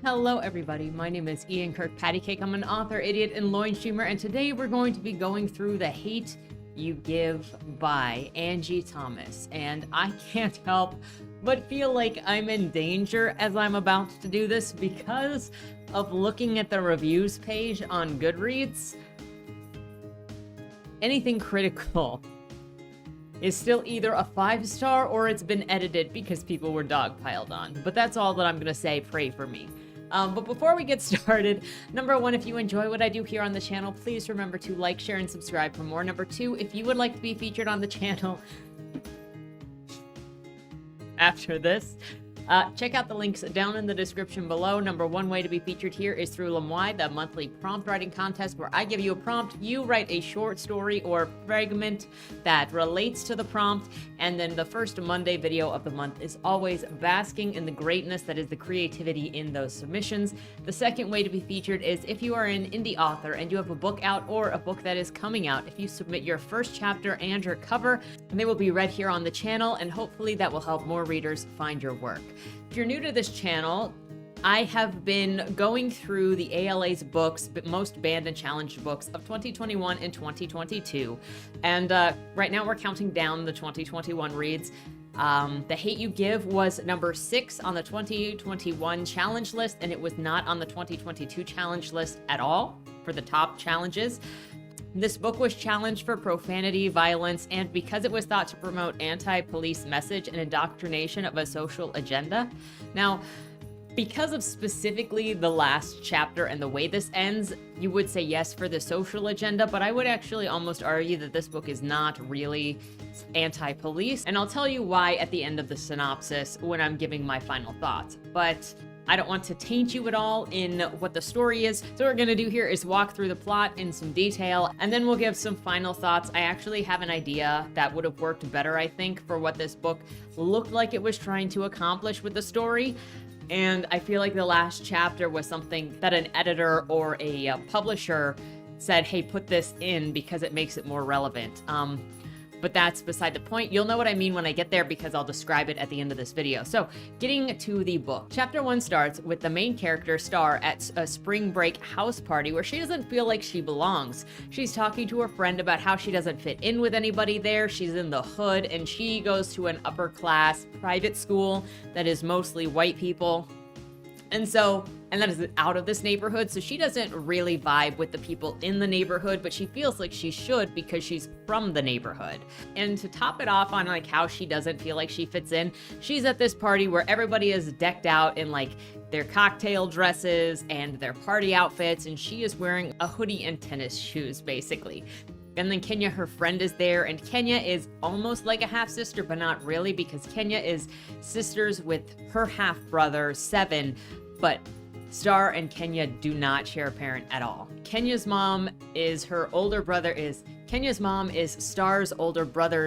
Hello everybody, my name is Ian Kirkpatrick. I'm an author, idiot, and loin streamer, and today we're going to be going through The Hate You Give by Angie Thomas. And I can't help but feel like I'm in danger as I'm about to do this because of looking at the reviews page on Goodreads. Anything critical is still either a 5-star or it's been edited because people were dogpiled on. But that's all that I'm going to say. Pray for me. But before we get started, number one, if you enjoy what I do here on the channel, please remember to like, share, and subscribe for more. Number two, if you would like to be featured on the channel after this, check out the links down in the description below. Number one way to be featured here is through lmao, the monthly prompt writing contest where I give you a prompt, you write a short story or fragment that relates to the prompt, and then the first Monday video of the month is always basking in the greatness that is the creativity in those submissions. The second way to be featured is if you are an indie author and you have a book out or a book that is coming out. If you submit your first chapter and your cover, they will be read here on the channel, and hopefully that will help more readers find your work. If you're new to this channel, I have been going through the ALA's books, most banned and challenged books of 2021 and 2022. And right now we're counting down the 2021 reads. The Hate You Give was number 6 on the 2021 challenge list, and it was not on the 2022 challenge list at all for the top challenges. This book was challenged for profanity, violence, and because it was thought to promote anti-police message and indoctrination of a social agenda. Now, because of specifically the last chapter and the way this ends, you would say yes for the social agenda, but I would actually almost argue that this book is not really anti-police, and I'll tell you why at the end of the synopsis when I'm giving my final thoughts. But I don't want to taint you at all in what the story is. So what we're going to do here is walk through the plot in some detail, and then we'll give some final thoughts. I actually have an idea that would have worked better, I think, for what this book looked like it was trying to accomplish with the story. And I feel like the last chapter was something that an editor or a publisher said, hey, put this in because it makes it more relevant. But that's beside the point. You'll know what I mean when I get there because I'll describe it at the end of this video. So, getting to the book. Chapter 1 starts with the main character, Star, at a spring break house party where she doesn't feel like she belongs. She's talking to her friend about how she doesn't fit in with anybody there. She's in the hood, and she goes to an upper class private school that is mostly white people. And that is out of this neighborhood, so she doesn't really vibe with the people in the neighborhood, but she feels like she should because she's from the neighborhood. And to top it off on like how she doesn't feel like she fits in, she's at this party where everybody is decked out in like their cocktail dresses and their party outfits, and she is wearing a hoodie and tennis shoes, basically. And then Kenya, her friend, is there, and Kenya is almost like a half-sister, but not really, because Kenya is sisters with her half-brother, Seven, but Star and Kenya do not share a parent at all. Kenya's mom is Star's older brother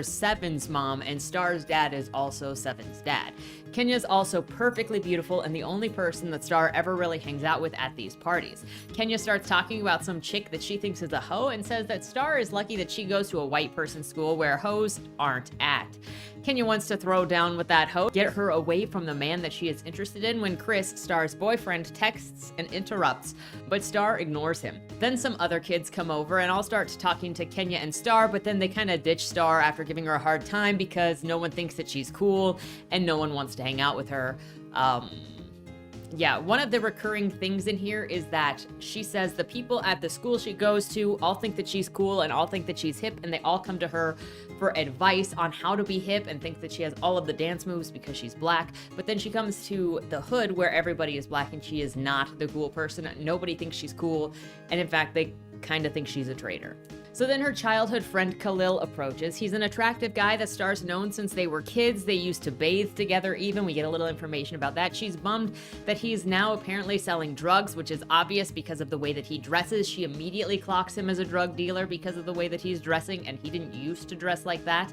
Seven's mom, and Star's dad is also Seven's dad. Kenya's also perfectly beautiful and the only person that Star ever really hangs out with at these parties. Kenya starts talking about some chick that she thinks is a hoe and says that Star is lucky that she goes to a white person school where hoes aren't at. Kenya wants to throw down with that hoe, get her away from the man that she is interested in, when Chris, Star's boyfriend, texts and interrupts, but Star ignores him. Then some other kids come over and all start talking to Kenya and Star, but then they kind of ditch Star after giving her a hard time because no one thinks that she's cool and no one wants to hang out with her. Yeah, one of the recurring things in here is that she says the people at the school she goes to all think that she's cool and all think that she's hip, and they all come to her for advice on how to be hip and think that she has all of the dance moves because she's black. But then she comes to the hood where everybody is black and she is not the cool person. Nobody thinks she's cool, and in fact, they kind of think she's a traitor. So then her childhood friend Khalil approaches. He's an attractive guy that Star's known since they were kids. They used to bathe together even. We get a little information about that. She's bummed that he's now apparently selling drugs, which is obvious because of the way that he dresses. She immediately clocks him as a drug dealer because of the way that he's dressing, and he didn't used to dress like that.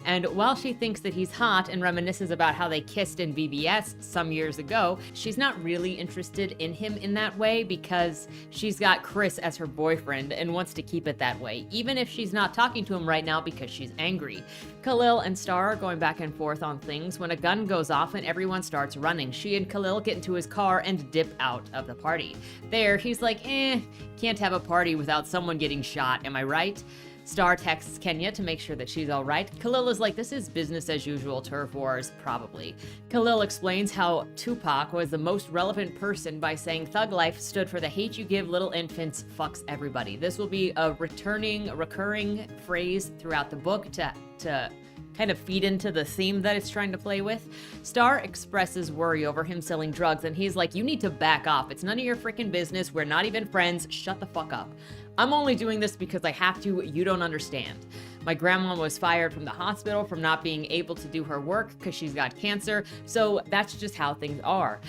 And while she thinks that he's hot and reminisces about how they kissed in BBS some years ago, she's not really interested in him in that way because she's got Chris as her boyfriend boyfriend and wants to keep it that way, even if she's not talking to him right now because she's angry. Khalil and Star are going back and forth on things when a gun goes off and everyone starts running. She and Khalil get into his car and dip out of the party. There, he's like, can't have a party without someone getting shot, am I right? Star texts Kenya to make sure that she's all right. Khalil is like, this is business as usual, turf wars, probably. Khalil explains how Tupac was the most relevant person by saying thug life stood for the hate you give little infants fucks everybody. This will be a recurring phrase throughout the book to kind of feed into the theme that it's trying to play with. Star expresses worry over him selling drugs, and he's like, you need to back off. It's none of your freaking business. We're not even friends. Shut the fuck up. I'm only doing this because I have to. You don't understand. My grandma was fired from the hospital from not being able to do her work because she's got cancer. So that's just how things are.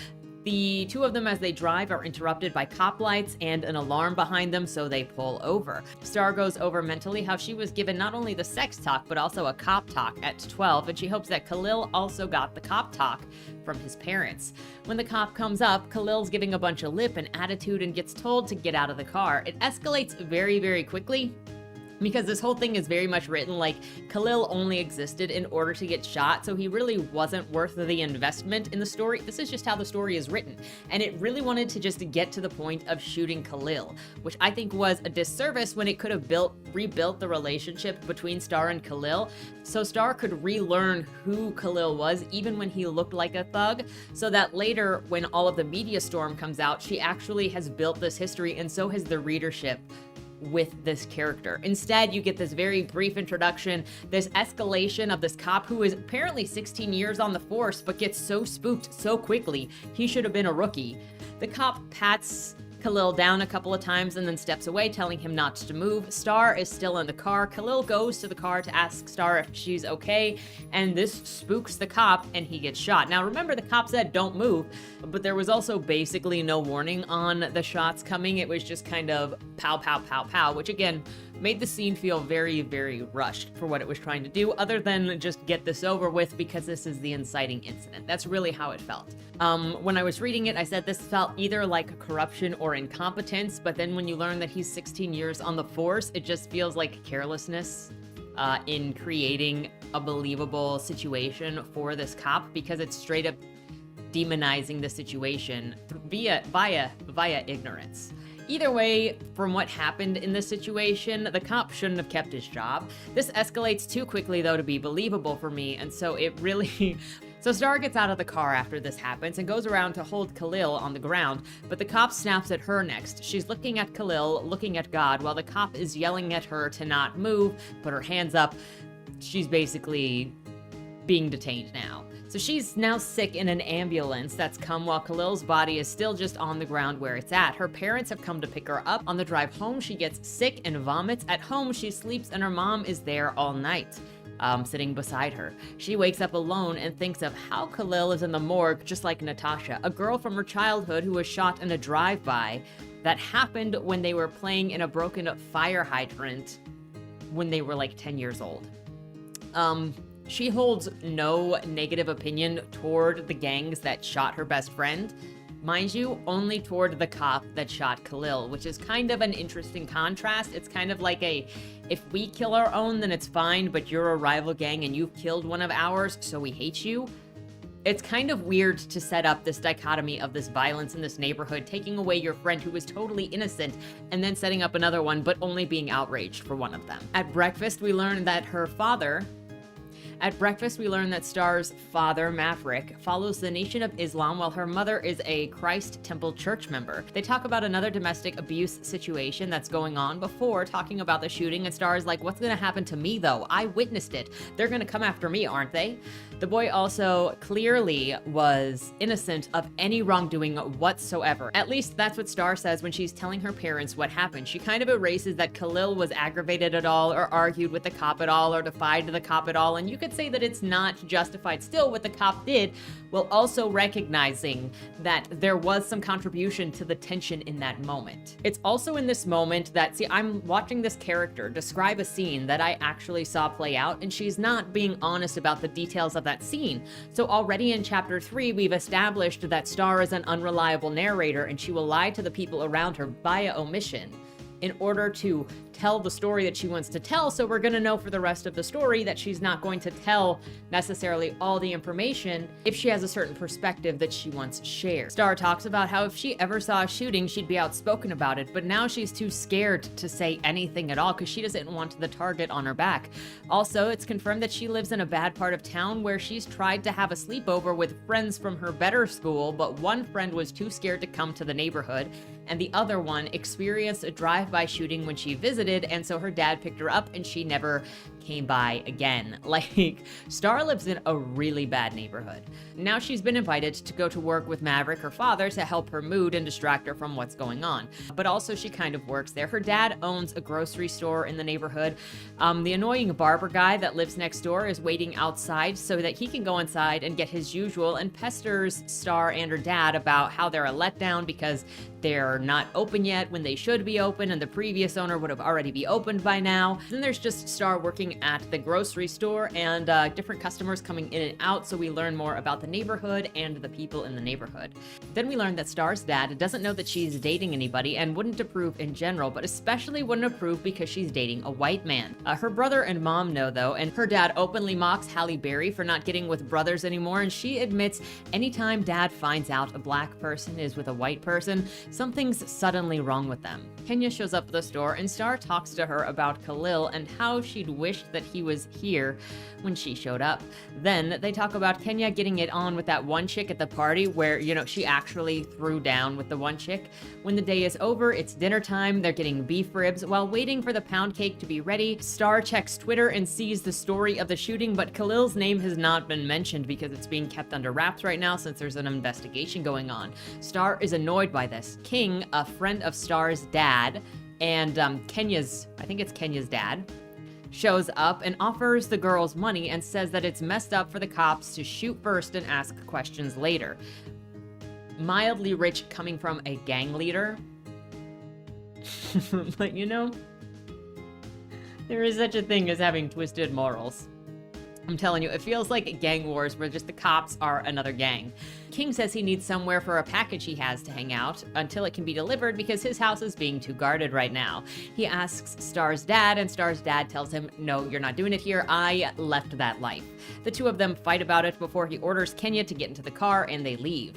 The two of them, as they drive, are interrupted by cop lights and an alarm behind them, so they pull over. Star goes over mentally how she was given not only the sex talk, but also a cop talk at 12, and she hopes that Khalil also got the cop talk from his parents. When the cop comes up, Khalil's giving a bunch of lip and attitude and gets told to get out of the car. It escalates very, very quickly, because this whole thing is very much written like Khalil only existed in order to get shot, so he really wasn't worth the investment in the story. This is just how the story is written, and it really wanted to just get to the point of shooting Khalil, which I think was a disservice when it could have rebuilt the relationship between Star and Khalil, so Star could relearn who Khalil was even when he looked like a thug, so that later when all of the media storm comes out, she actually has built this history, and so has the readership with this character. Instead, you get this very brief introduction, this escalation of this cop who is apparently 16 years on the force, but gets so spooked so quickly, he should have been a rookie. The cop pats Khalil down a couple of times and then steps away, telling him not to move. Star is still in the car. Khalil goes to the car to ask Star if she's okay, and this spooks the cop, and he gets shot. Now, remember, the cop said don't move, but there was also basically no warning on the shots coming. It was just kind of pow, pow, pow, pow, which again made the scene feel very, very rushed for what it was trying to do, other than just get this over with because this is the inciting incident. That's really how it felt. When I was reading it, I said this felt either like corruption or incompetence, but then when you learn that he's 16 years on the force, it just feels like carelessness in creating a believable situation for this cop, because it's straight up demonizing the situation via ignorance. Either way, from what happened in this situation, the cop shouldn't have kept his job. This escalates too quickly, though, to be believable for me, and so it really... So Star gets out of the car after this happens and goes around to hold Khalil on the ground, but the cop snaps at her next. She's looking at Khalil, looking at God, while the cop is yelling at her to not move, put her hands up. She's basically being detained now. So she's now sick in an ambulance that's come while Khalil's body is still just on the ground where it's at. Her parents have come to pick her up. On the drive home, she gets sick and vomits. At home, she sleeps and her mom is there all night, sitting beside her. She wakes up alone and thinks of how Khalil is in the morgue, just like Natasha, a girl from her childhood who was shot in a drive-by that happened when they were playing in a broken fire hydrant when they were like 10 years old. She holds no negative opinion toward the gangs that shot her best friend. Mind you, only toward the cop that shot Khalil, which is kind of an interesting contrast. It's kind of like if we kill our own, then it's fine, but you're a rival gang and you've killed one of ours, so we hate you. It's kind of weird to set up this dichotomy of this violence in this neighborhood, taking away your friend who was totally innocent, and then setting up another one, but only being outraged for one of them. At breakfast, we learn that Star's father, Maverick, follows the Nation of Islam while her mother is a Christ Temple church member. They talk about another domestic abuse situation that's going on before talking about the shooting, and Star is like, what's gonna happen to me though? I witnessed it. They're gonna come after me, aren't they? The boy also clearly was innocent of any wrongdoing whatsoever. At least that's what Star says when she's telling her parents what happened. She kind of erases that Khalil was aggravated at all, or argued with the cop at all, or defied the cop at all, and you could say that it's not justified still what the cop did, while also recognizing that there was some contribution to the tension in that moment. It's also in this moment that, see, I'm watching this character describe a scene that I actually saw play out, and she's not being honest about the details of that scene. So already in chapter 3, we've established that Star is an unreliable narrator and she will lie to the people around her via omission. in order to tell the story that she wants to tell. So we're going to know for the rest of the story that she's not going to tell necessarily all the information if she has a certain perspective that she wants shared. Star talks about how if she ever saw a shooting, she'd be outspoken about it, but now she's too scared to say anything at all because she doesn't want the target on her back. Also, it's confirmed that she lives in a bad part of town where she's tried to have a sleepover with friends from her better school, but one friend was too scared to come to the neighborhood, and the other one experienced a drive-by shooting when she visited, and so her dad picked her up and she never came by again. Like, Star lives in a really bad neighborhood. Now she's been invited to go to work with Maverick, her father, to help her mood and distract her from what's going on. But also she kind of works there. Her dad owns a grocery store in the neighborhood. The annoying barber guy that lives next door is waiting outside so that he can go inside and get his usual, and pesters Star and her dad about how they're a letdown because they're not open yet when they should be open, and the previous owner would have already be opened by now. Then there's just Star working at the grocery store and different customers coming in and out, so we learn more about the neighborhood and the people in the neighborhood. Then we learn that Star's dad doesn't know that she's dating anybody and wouldn't approve in general, but especially wouldn't approve because she's dating a white man. Her brother and mom know though, and her dad openly mocks Halle Berry for not getting with brothers anymore, and she admits anytime dad finds out a black person is with a white person, something's suddenly wrong with them. Kenya shows up at the store and Star talks to her about Khalil and how she'd wished that he was here when she showed up. Then they talk about Kenya getting it on with that one chick at the party where, you know, she actually threw down with the one chick. When the day is over, it's dinner time. They're getting beef ribs. While waiting for the pound cake to be ready, Star checks Twitter and sees the story of the shooting, but Khalil's name has not been mentioned because it's being kept under wraps right now since there's an investigation going on. Star is annoyed by this. King, a friend of Star's dad, and Kenya's dad, shows up and offers the girls money and says that it's messed up for the cops to shoot first and ask questions later. Mildly rich coming from a gang leader. But you know, there is such a thing as having twisted morals. I'm telling you, it feels like gang wars where just the cops are another gang. King says he needs somewhere for a package he has to hang out until it can be delivered because his house is being too guarded right now. He asks Star's dad, and Star's dad tells him, "No, you're not doing it here. I left that life." The two of them fight about it before he orders Kenya to get into the car and they leave.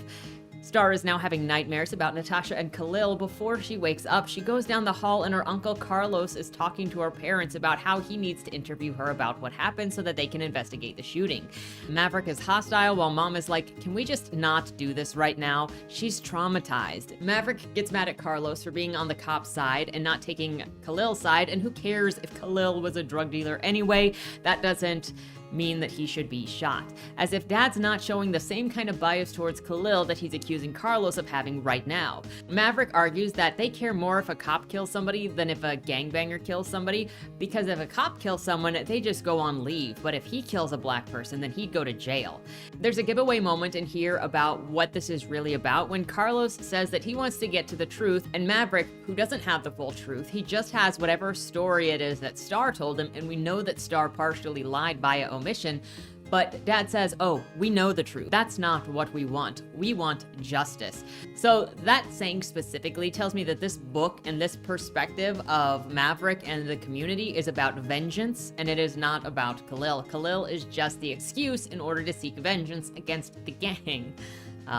Star is now having nightmares about Natasha and Khalil. Before she wakes up, she goes down the hall and her uncle Carlos is talking to her parents about how he needs to interview her about what happened so that they can investigate the shooting. Maverick is hostile while mom is like, "Can we just not do this right now?" She's traumatized. Maverick gets mad at Carlos for being on the cop's side and not taking Khalil's side, and who cares if Khalil was a drug dealer anyway? That doesn't mean that he should be shot. As if dad's not showing the same kind of bias towards Khalil that he's accusing Carlos of having right now. Maverick argues that they care more if a cop kills somebody than if a gangbanger kills somebody, because if a cop kills someone, they just go on leave, but if he kills a black person, then he'd go to jail. There's a giveaway moment in here about what this is really about when Carlos says that he wants to get to the truth, and Maverick, who doesn't have the full truth, he just has whatever story it is that Star told him, and we know that Star partially lied via omission, but dad says, "Oh, we know the truth. That's not what we want. We want justice." So that saying specifically tells me that this book and this perspective of Maverick and the community is about vengeance, and it is not about Khalil. Khalil is just the excuse in order to seek vengeance against the gang.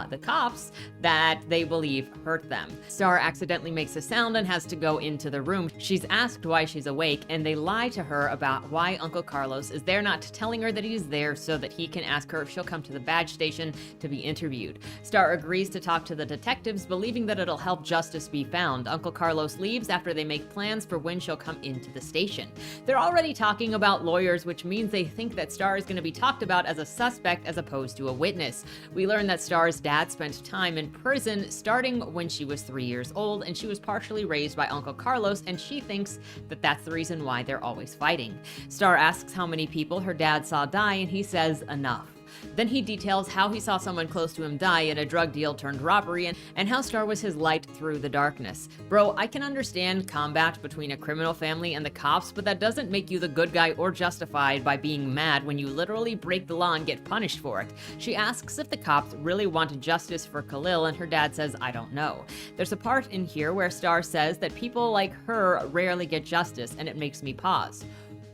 The cops that they believe hurt them. Star accidentally makes a sound and has to go into the room. She's asked why she's awake, and they lie to her about why Uncle Carlos is there, not telling her that he's there so that he can ask her if she'll come to the badge station to be interviewed. Star agrees to talk to the detectives, believing that it'll help justice be found. Uncle Carlos leaves after they make plans for when she'll come into the station. They're already talking about lawyers, which means they think that Star is going to be talked about as a suspect as opposed to a witness. We learn that Star's dad spent time in prison starting when she was 3 years old, and she was partially raised by Uncle Carlos, and she thinks that that's the reason why they're always fighting. Star asks how many people her dad saw die, and he says enough. Then he details how he saw someone close to him die in a drug deal turned robbery, and how Star was his light through the darkness. Bro, I can understand combat between a criminal family and the cops, but that doesn't make you the good guy or justified by being mad when you literally break the law and get punished for it. She asks if the cops really wanted justice for Khalil, and her dad says, I don't know. There's a part in here where Star says that people like her rarely get justice, and it makes me pause.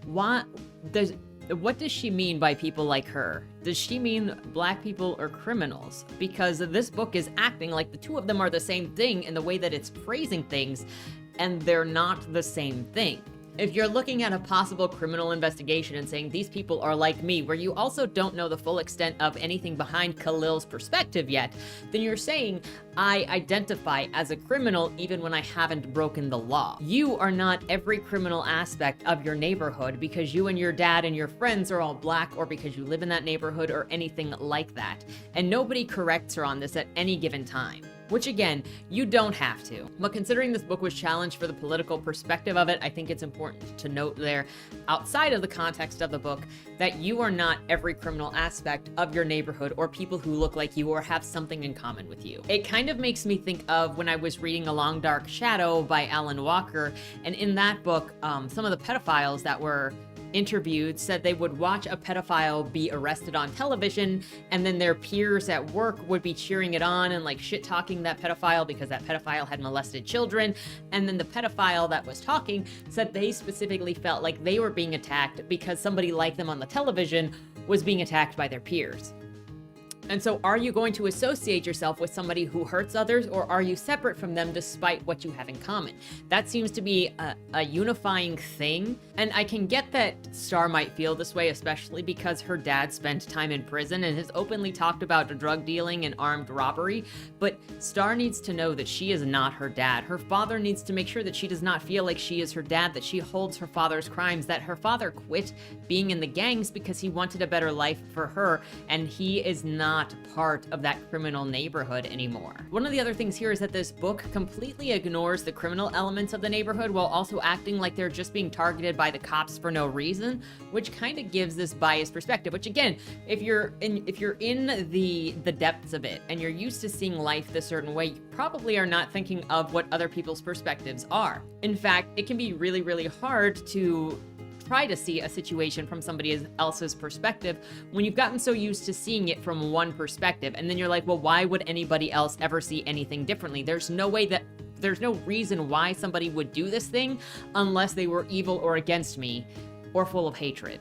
What does she mean by people like her? Does she mean black people or criminals? Because this book is acting like the two of them are the same thing in the way that it's phrasing things, and they're not the same thing. If you're looking at a possible criminal investigation and saying these people are like me, where you also don't know the full extent of anything behind Khalil's perspective yet, then you're saying, I identify as a criminal even when I haven't broken the law. You are not every criminal aspect of your neighborhood because you and your dad and your friends are all black, or because you live in that neighborhood, or anything like that. And nobody corrects her on this at any given time. Which again, you don't have to. But considering this book was challenged for the political perspective of it, I think it's important to note there, outside of the context of the book, that you are not every criminal aspect of your neighborhood or people who look like you or have something in common with you. It kind of makes me think of when I was reading A Long Dark Shadow by Alan Walker, and in that book, some of the pedophiles that were interviewed said they would watch a pedophile be arrested on television, and then their peers at work would be cheering it on and like shit talking that pedophile because that pedophile had molested children. And then the pedophile that was talking said they specifically felt like they were being attacked because somebody like them on the television was being attacked by their peers. And so are you going to associate yourself with somebody who hurts others, or are you separate from them despite what you have in common? That seems to be a unifying thing. And I can get that Star might feel this way, especially because her dad spent time in prison and has openly talked about drug dealing and armed robbery. But Star needs to know that she is not her dad. Her father needs to make sure that she does not feel like she is her dad, that she holds her father's crimes, that her father quit being in the gangs because he wanted a better life for her, and he is not part of that criminal neighborhood anymore. One of the other things here is that this book completely ignores the criminal elements of the neighborhood while also acting like they're just being targeted by the cops for no reason, which kind of gives this biased perspective, which again, if you're in the depths of it and you're used to seeing life this certain way, you probably are not thinking of what other people's perspectives are. In fact, it can be really, really hard to try to see a situation from somebody else's perspective when you've gotten so used to seeing it from one perspective, and then you're like, well, why would anybody else ever see anything differently? There's no reason why somebody would do this thing unless they were evil or against me or full of hatred.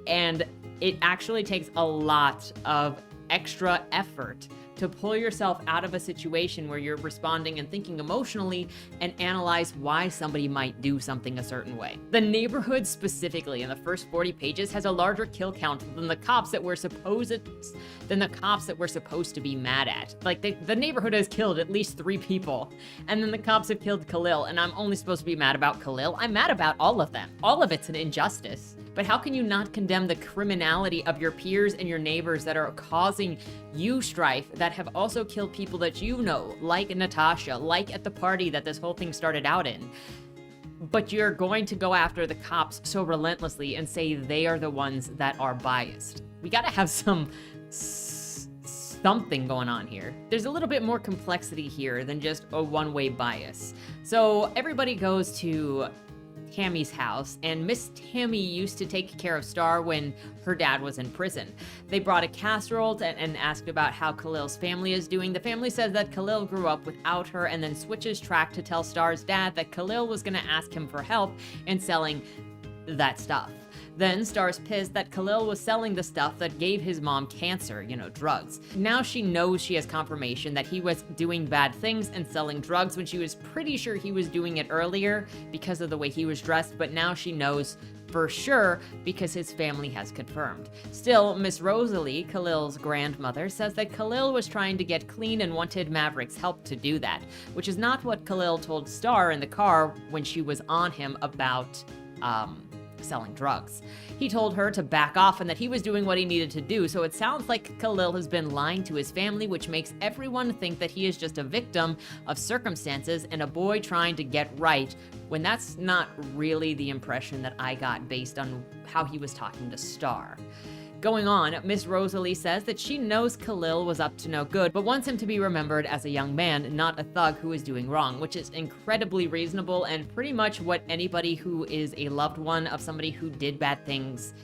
And it actually takes a lot of extra effort to pull yourself out of a situation where you're responding and thinking emotionally and analyze why somebody might do something a certain way. The neighborhood specifically in the first 40 pages has a larger kill count than the cops that we're supposed to be mad at. Like the neighborhood has killed at least 3 people, and then the cops have killed Khalil, and I'm only supposed to be mad about Khalil. I'm mad about all of them. All of it's an injustice. But how can you not condemn the criminality of your peers and your neighbors that are causing you strife, that have also killed people that you know, like Natasha, like at the party that this whole thing started out in? But you're going to go after the cops so relentlessly and say they are the ones that are biased. We gotta have something going on here. There's a little bit more complexity here than just a one-way bias. So everybody goes to Tammy's house, and Miss Tammy used to take care of Star when her dad was in prison. They brought a casserole and asked about how Khalil's family is doing. The family says that Khalil grew up without her, and then switches track to tell Star's dad that Khalil was going to ask him for help in selling that stuff. Then Star's pissed that Khalil was selling the stuff that gave his mom cancer, drugs. Now she knows she has confirmation that he was doing bad things and selling drugs when she was pretty sure he was doing it earlier because of the way he was dressed, but now she knows for sure because his family has confirmed. Still, Miss Rosalie, Khalil's grandmother, says that Khalil was trying to get clean and wanted Maverick's help to do that, which is not what Khalil told Star in the car when she was on him about, selling drugs. He told her to back off and that he was doing what he needed to do, so it sounds like Khalil has been lying to his family, which makes everyone think that he is just a victim of circumstances and a boy trying to get right, when that's not really the impression that I got based on how he was talking to Star. Going on, Miss Rosalie says that she knows Khalil was up to no good, but wants him to be remembered as a young man, not a thug who is doing wrong, which is incredibly reasonable and pretty much what anybody who is a loved one of somebody who did bad things,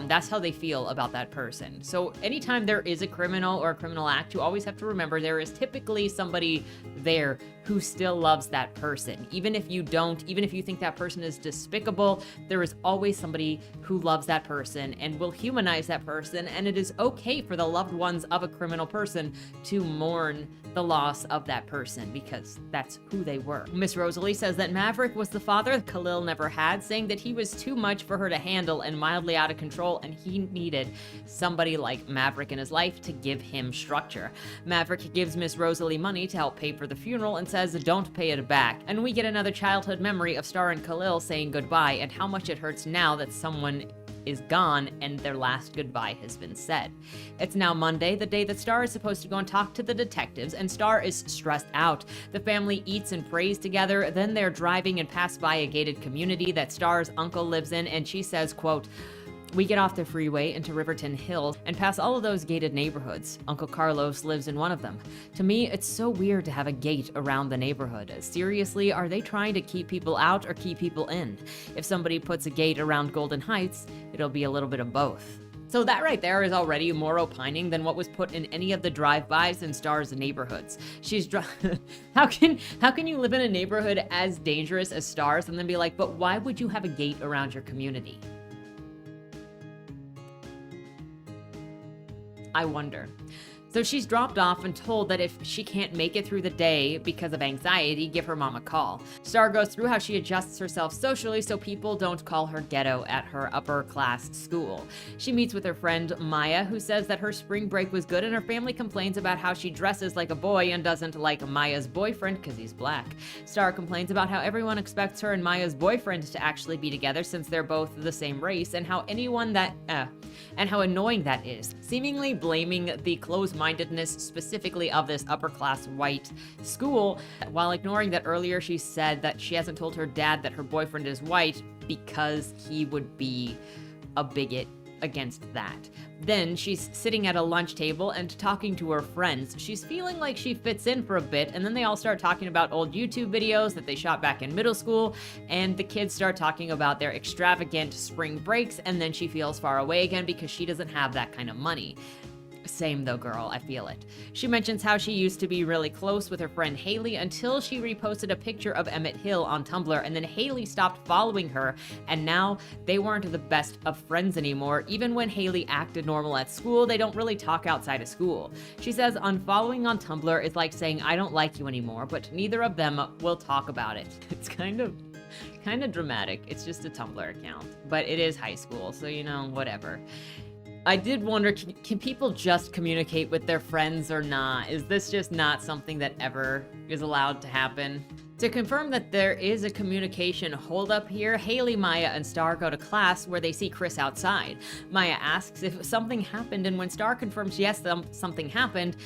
that's how they feel about that person. So anytime there is a criminal or a criminal act, you always have to remember there is typically somebody there who still loves that person. Even if you think that person is despicable, there is always somebody who loves that person and will humanize that person, and it is okay for the loved ones of a criminal person to mourn the loss of that person because that's who they were. Miss Rosalie says that Maverick was the father Khalil never had, saying that he was too much for her to handle and mildly out of control, and he needed somebody like Maverick in his life to give him structure. Maverick gives Miss Rosalie money to help pay for the funeral and says, "Don't pay it back." And we get another childhood memory of Star and Khalil saying goodbye and how much it hurts now that someone is gone and their last goodbye has been said. It's now Monday, the day that Star is supposed to go and talk to the detectives, and Star is stressed out. The family eats and prays together, then they're driving and pass by a gated community that Star's uncle lives in, and she says, quote, "We get off the freeway into Riverton Hills and pass all of those gated neighborhoods. Uncle Carlos lives in one of them. To me, it's so weird to have a gate around the neighborhood. Seriously, are they trying to keep people out or keep people in? If somebody puts a gate around Golden Heights, it'll be a little bit of both." So that right there is already more opining than what was put in any of the drive-bys in Star's neighborhoods. How can you live in a neighborhood as dangerous as Star's and then be like, but why would you have a gate around your community? I wonder. So she's dropped off and told that if she can't make it through the day because of anxiety, give her mom a call. Star goes through how she adjusts herself socially so people don't call her ghetto at her upper class school. She meets with her friend Maya, who says that her spring break was good, and her family complains about how she dresses like a boy and doesn't like Maya's boyfriend because he's black. Star complains about how everyone expects her and Maya's boyfriend to actually be together since they're both the same race, and how how annoying that is, seemingly blaming the closed-mindedness specifically of this upper-class white school, while ignoring that earlier she said that she hasn't told her dad that her boyfriend is white because he would be a bigot against that. Then she's sitting at a lunch table and talking to her friends. She's feeling like she fits in for a bit, and then they all start talking about old YouTube videos that they shot back in middle school, and the kids start talking about their extravagant spring breaks, and then she feels far away again because she doesn't have that kind of money. Same though, girl, I feel it. She mentions how she used to be really close with her friend Haley until she reposted a picture of Emmett Hill on Tumblr, and then Haley stopped following her, and now they weren't the best of friends anymore. Even when Haley acted normal at school, they don't really talk outside of school. She says unfollowing on Tumblr is like saying I don't like you anymore, but neither of them will talk about it. It's kind of dramatic. It's just a Tumblr account, but it is high school, so whatever. I did wonder, can people just communicate with their friends or not? Is this just not something that ever is allowed to happen? To confirm that there is a communication holdup here, Haley, Maya, and Star go to class where they see Chris outside. Maya asks if something happened, and when Star confirms yes, something happened,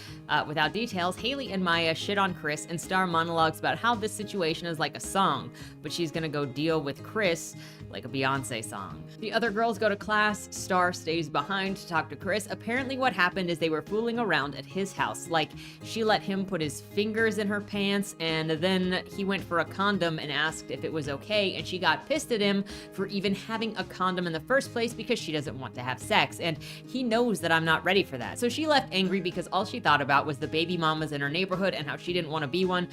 without details, Haley and Maya shit on Chris, and Star monologues about how this situation is like a song, but she's gonna go deal with Chris like a Beyonce song. The other girls go to class. Star stays behind to talk to Chris. Apparently what happened is they were fooling around at his house. Like, she let him put his fingers in her pants, and then he went for a condom and asked if it was okay, and she got pissed at him for even having a condom in the first place because she doesn't want to have sex, and he knows that I'm not ready for that. So she left angry because all she thought about was the baby mamas in her neighborhood and how she didn't want to be one,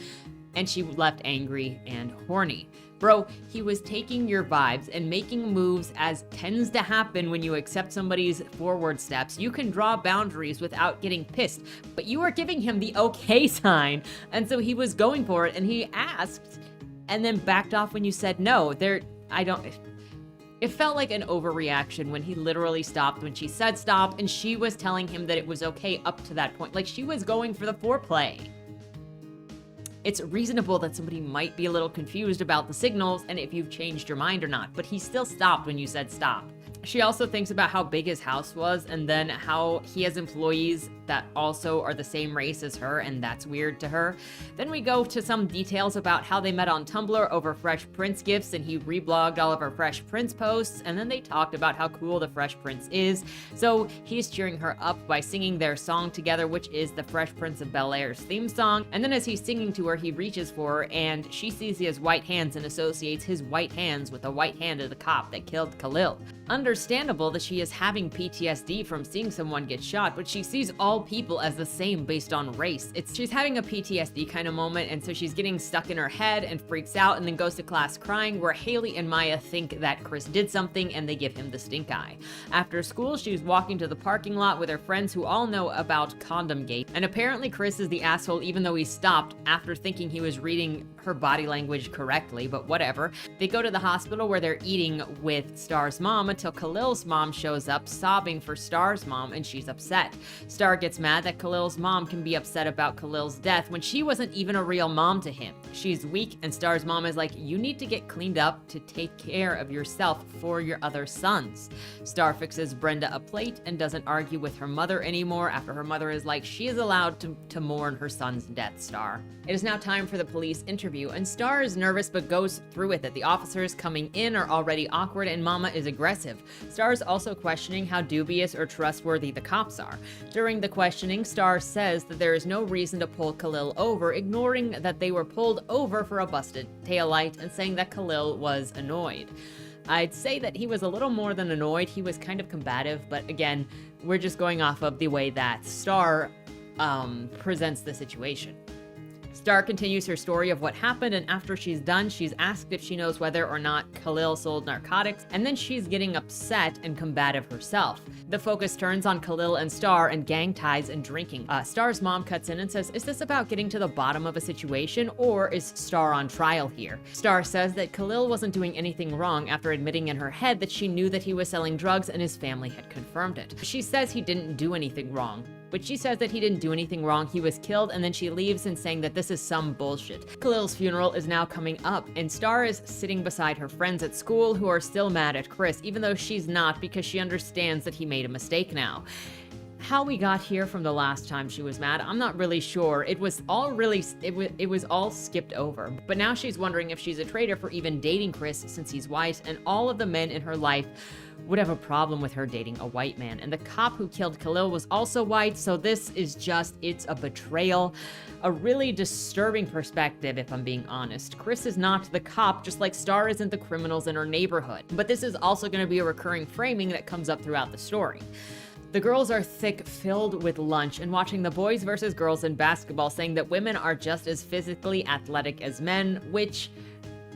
and she left angry and horny. Bro, he was taking your vibes and making moves as tends to happen when you accept somebody's forward steps. You can draw boundaries without getting pissed, but you were giving him the okay sign, and so he was going for it, and he asked and then backed off when you said no. It felt like an overreaction when he literally stopped when she said stop, and she was telling him that it was okay up to that point. Like, she was going for the foreplay. It's reasonable that somebody might be a little confused about the signals and if you've changed your mind or not, but he still stopped when you said stop. She also thinks about how big his house was and then how he has employees that also are the same race as her, and that's weird to her. Then we go to some details about how they met on Tumblr over Fresh Prince gifts, and he reblogged all of her Fresh Prince posts, and then they talked about how cool the Fresh Prince is. So he's cheering her up by singing their song together, which is the Fresh Prince of Bel-Air's theme song. And then as he's singing to her, he reaches for her, and she sees he has white hands and associates his white hands with the white hand of the cop that killed Khalil. Understandable that she is having PTSD from seeing someone get shot, but she sees all people as the same based on race. She's having a PTSD kind of moment, and so she's getting stuck in her head and freaks out and then goes to class crying, where Haley and Maya think that Chris did something and they give him the stink eye. After school, she's walking to the parking lot with her friends who all know about Condom Gate, and apparently Chris is the asshole even though he stopped after thinking he was reading her body language correctly, but whatever. They go to the hospital where they're eating with Star's mom until Khalil's mom shows up sobbing for Star's mom, and she's upset. Star gets mad that Khalil's mom can be upset about Khalil's death when she wasn't even a real mom to him. She's weak, and Star's mom is like, you need to get cleaned up to take care of yourself for your other sons. Star fixes Brenda a plate and doesn't argue with her mother anymore after her mother is like, she is allowed to mourn her son's death, Star. It is now time for the police interview, and Star is nervous but goes through with it. The officers coming in are already awkward, and Mama is aggressive. Star is also questioning how dubious or trustworthy the cops are. During the questioning, Star says that there is no reason to pull Khalil over, ignoring that they were pulled over for a busted taillight and saying that Khalil was annoyed. I'd say that he was a little more than annoyed. He was kind of combative, but again, we're just going off of the way that Star presents the situation. Star continues her story of what happened, and after she's done, she's asked if she knows whether or not Khalil sold narcotics, and then she's getting upset and combative herself. The focus turns on Khalil and Star and gang ties and drinking. Star's mom cuts in and says, is this about getting to the bottom of a situation, or is Star on trial here? Star says that Khalil wasn't doing anything wrong after admitting in her head that she knew that he was selling drugs and his family had confirmed it. She says he didn't do anything wrong. But she says that he didn't do anything wrong, he was killed, and then she leaves and saying that this is some bullshit. Khalil's funeral is now coming up, and Star is sitting beside her friends at school who are still mad at Chris, even though she's not, because she understands that he made a mistake now. How we got here from the last time she was mad, I'm not really sure. It was all skipped over. But now she's wondering if she's a traitor for even dating Chris since he's white, and all of the men in her life would have a problem with her dating a white man. And the cop who killed Khalil was also white, so this is it's a betrayal. A really disturbing perspective, if I'm being honest. Chris is not the cop, just like Star isn't the criminals in her neighborhood. But this is also going to be a recurring framing that comes up throughout the story. The girls are thick, filled with lunch, and watching the boys versus girls in basketball, saying that women are just as physically athletic as men, which,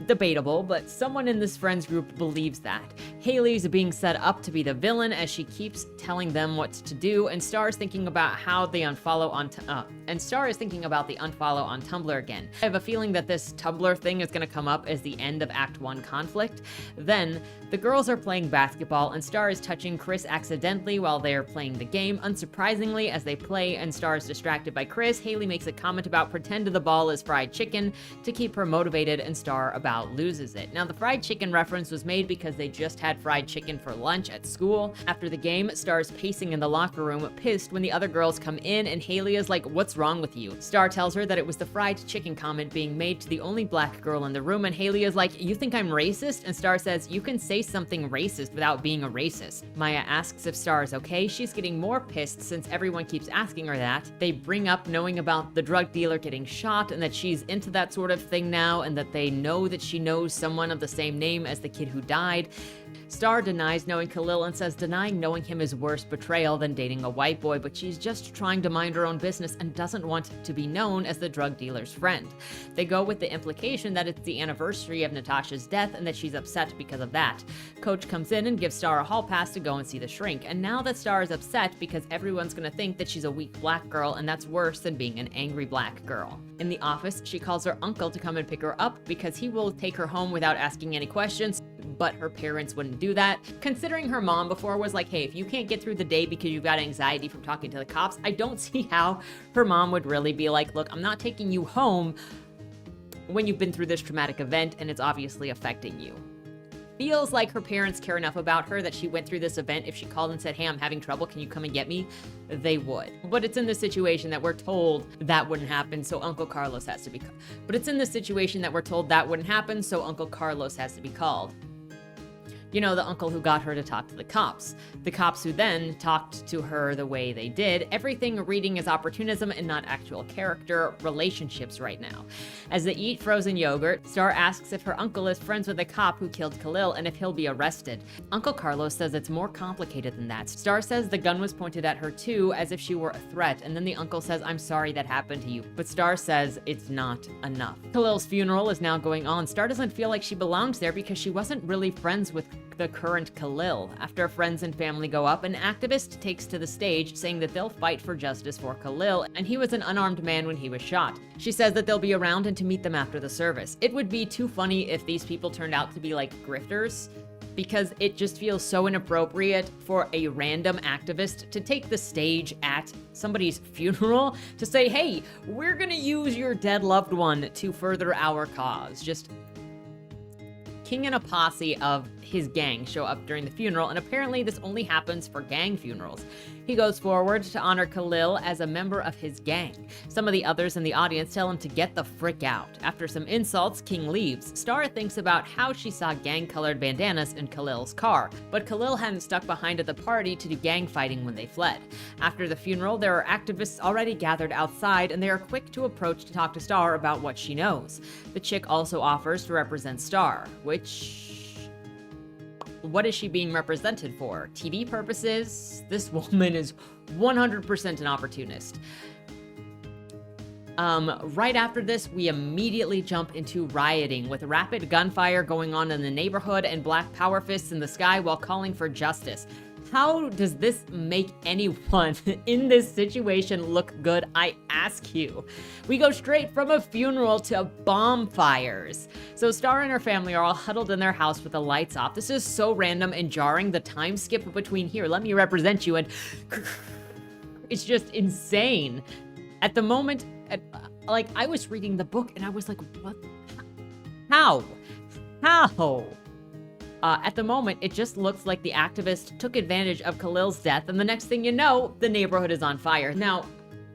debatable, but someone in this friends group believes that. Haley's being set up to be the villain as she keeps telling them what to do, and Star is thinking about how they unfollow on the unfollow on Tumblr again. I have a feeling that this Tumblr thing is going to come up as the end of Act 1 conflict. Then, the girls are playing basketball, and Star is touching Chris accidentally while they're playing the game. Unsurprisingly, as they play and Star is distracted by Chris, Haley makes a comment about pretend the ball is fried chicken to keep her motivated, and Star about loses it. Now, the fried chicken reference was made because they just had fried chicken for lunch at school. After the game, Star's pacing in the locker room, pissed when the other girls come in, and Haley is like, what's wrong with you? Star tells her that it was the fried chicken comment being made to the only black girl in the room, and Haley is like, you think I'm racist? And Star says, you can say something racist without being a racist. Maya asks if Star is okay. She's getting more pissed since everyone keeps asking her that. They bring up knowing about the drug dealer getting shot and that she's into that sort of thing now, and that they know that she knows someone of the same name as the kid who died. Star denies knowing Khalil and says denying knowing him is worse betrayal than dating a white boy, but she's just trying to mind her own business and doesn't want to be known as the drug dealer's friend. They go with the implication that it's the anniversary of Natasha's death and that she's upset because of that. Coach comes in and gives Star a hall pass to go and see the shrink, and now that Star is upset because everyone's gonna think that she's a weak black girl, and that's worse than being an angry black girl. In the office, she calls her uncle to come and pick her up because he will take her home without asking any questions, but her parents wouldn't do that. Considering her mom before was like, hey, if you can't get through the day because you've got anxiety from talking to the cops, I don't see how her mom would really be like, look, I'm not taking you home when you've been through this traumatic event and it's obviously affecting you. feels like her parents care enough about her that she went through this event. If she called and said, hey, I'm having trouble, can you come and get me? They would. But it's in the situation that we're told that wouldn't happen, so Uncle Carlos has to be called. Uncle Carlos has to be called. You know, the uncle who got her to talk to the cops. The cops who then talked to her the way they did. Everything reading is opportunism and not actual character relationships right now. As they eat frozen yogurt, Star asks if her uncle is friends with the cop who killed Khalil and if he'll be arrested. Uncle Carlos says it's more complicated than that. Star says the gun was pointed at her too, as if she were a threat, and then the uncle says, I'm sorry that happened to you. But Star says it's not enough. Khalil's funeral is now going on. Star doesn't feel like she belongs there because she wasn't really friends with the current Khalil. After friends and family go up, an activist takes to the stage saying that they'll fight for justice for Khalil, and he was an unarmed man when he was shot. She says that they'll be around and to meet them after the service. It would be too funny if these people turned out to be like grifters, because it just feels so inappropriate for a random activist to take the stage at somebody's funeral to say, hey, we're gonna use your dead loved one to further our cause. Just King and a posse of his gang show up during the funeral, and apparently this only happens for gang funerals. He goes forward to honor Khalil as a member of his gang. Some of the others in the audience tell him to get the frick out. After some insults, King leaves. Star thinks about how she saw gang-colored bandanas in Khalil's car, but Khalil hadn't stuck behind at the party to do gang fighting when they fled. After the funeral, there are activists already gathered outside, and they are quick to approach to talk to Star about what she knows. The chick also offers to represent Star, which... what is she being represented for? TV purposes? This woman is 100% an opportunist. Right after this, we immediately jump into rioting with rapid gunfire going on in the neighborhood and black power fists in the sky while calling for justice. How does this make anyone in this situation look good, I ask you? We go straight from a funeral to bonfires. So Star and her family are all huddled in their house with the lights off. This is so random and jarring. The time skip between here, let me represent you, and it's just insane. At the moment, like, I was reading the book and I was like, what? How? At the moment, it just looks like the activist took advantage of Khalil's death, and the next thing you know, the neighborhood is on fire. Now,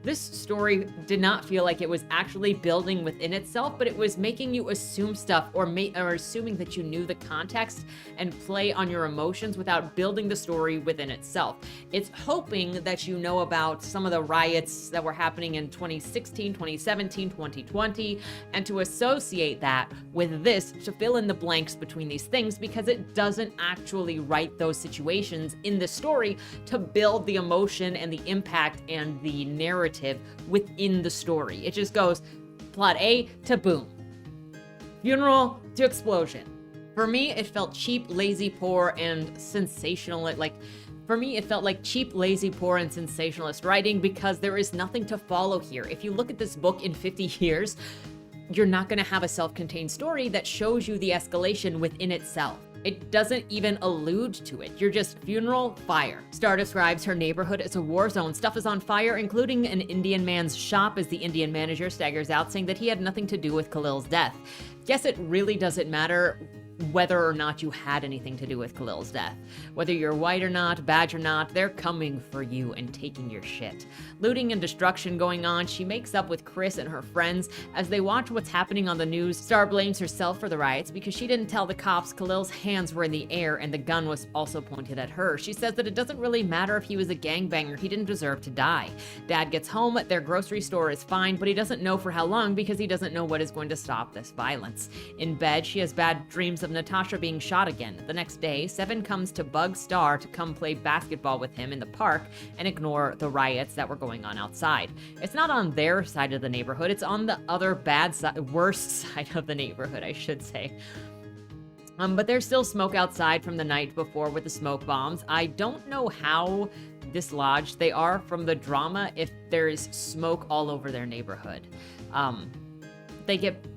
this story did not feel like it was actually building within itself, but it was making you assume stuff or assuming that you knew the context and play on your emotions without building the story within itself. It's hoping that you know about some of the riots that were happening in 2016, 2017, 2020, and to associate that with this to fill in the blanks between these things, because it doesn't actually write those situations in the story to build the emotion and the impact and the narrative within the story. It just goes plot A to boom, funeral to explosion. For me, it felt cheap, lazy, poor, and sensational. For me, it felt like cheap, lazy, poor, and sensationalist writing because there is nothing to follow here. If you look at this book in 50 years, you're not going to have a self-contained story that shows you the escalation within itself. It doesn't even allude to it. You're just funeral, fire. Star describes her neighborhood as a war zone. Stuff is on fire, including an Indian man's shop, as the Indian manager staggers out, saying that he had nothing to do with Khalil's death. Guess it really doesn't matter whether or not you had anything to do with Khalil's death. Whether you're white or not, badge or not, they're coming for you and taking your shit. Looting and destruction going on, she makes up with Chris and her friends as they watch what's happening on the news. Star blames herself for the riots because she didn't tell the cops Khalil's hands were in the air and the gun was also pointed at her. She says that it doesn't really matter if he was a gangbanger, he didn't deserve to die. Dad gets home, their grocery store is fine, but he doesn't know for how long because he doesn't know what is going to stop this violence. In bed, she has bad dreams of Natasha being shot again. The next day, Seven comes to bug Star to come play basketball with him in the park and ignore the riots that were going on outside. It's not on their side of the neighborhood, it's on the other worst side of the neighborhood, I should say. But there's still smoke outside from the night before with the smoke bombs. I don't know how dislodged they are from the drama if there's smoke all over their neighborhood.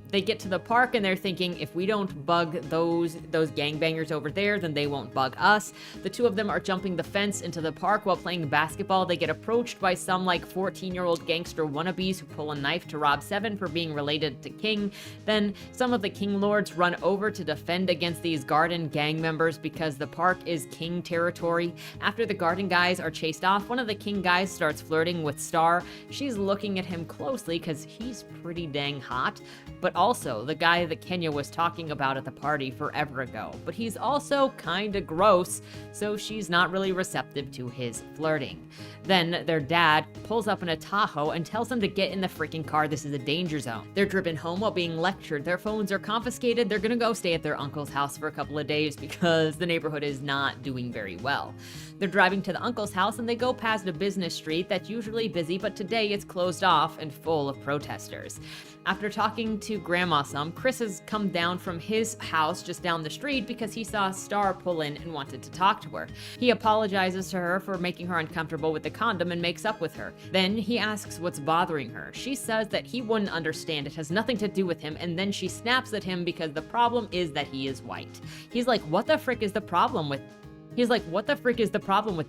They get to the park and they're thinking, if we don't bug those gangbangers over there, then they won't bug us. The two of them are jumping the fence into the park while playing basketball. They get approached by some 14-year-old gangster wannabes who pull a knife to rob Seven for being related to King. Then some of the King Lords run over to defend against these Garden gang members because the park is King territory. After the Garden guys are chased off, one of the King guys starts flirting with Star. She's looking at him closely because he's pretty dang hot, but also the guy that Kenya was talking about at the party forever ago. But he's also kinda gross, so she's not really receptive to his flirting. Then their dad pulls up in a Tahoe and tells them to get in the freaking car. This is a danger zone. They're driven home while being lectured. Their phones are confiscated. They're gonna go stay at their uncle's house for a couple of days because the neighborhood is not doing very well. They're driving to the uncle's house and they go past a business street that's usually busy, but today it's closed off and full of protesters. After talking to Grandma some, Chris has come down from his house just down the street because he saw Star pull in and wanted to talk to her. He apologizes to her for making her uncomfortable with the condom and makes up with her. Then he asks what's bothering her. She says that he wouldn't understand, it has nothing to do with him, and then she snaps at him because the problem is that he is white. He's like, what the frick is the problem with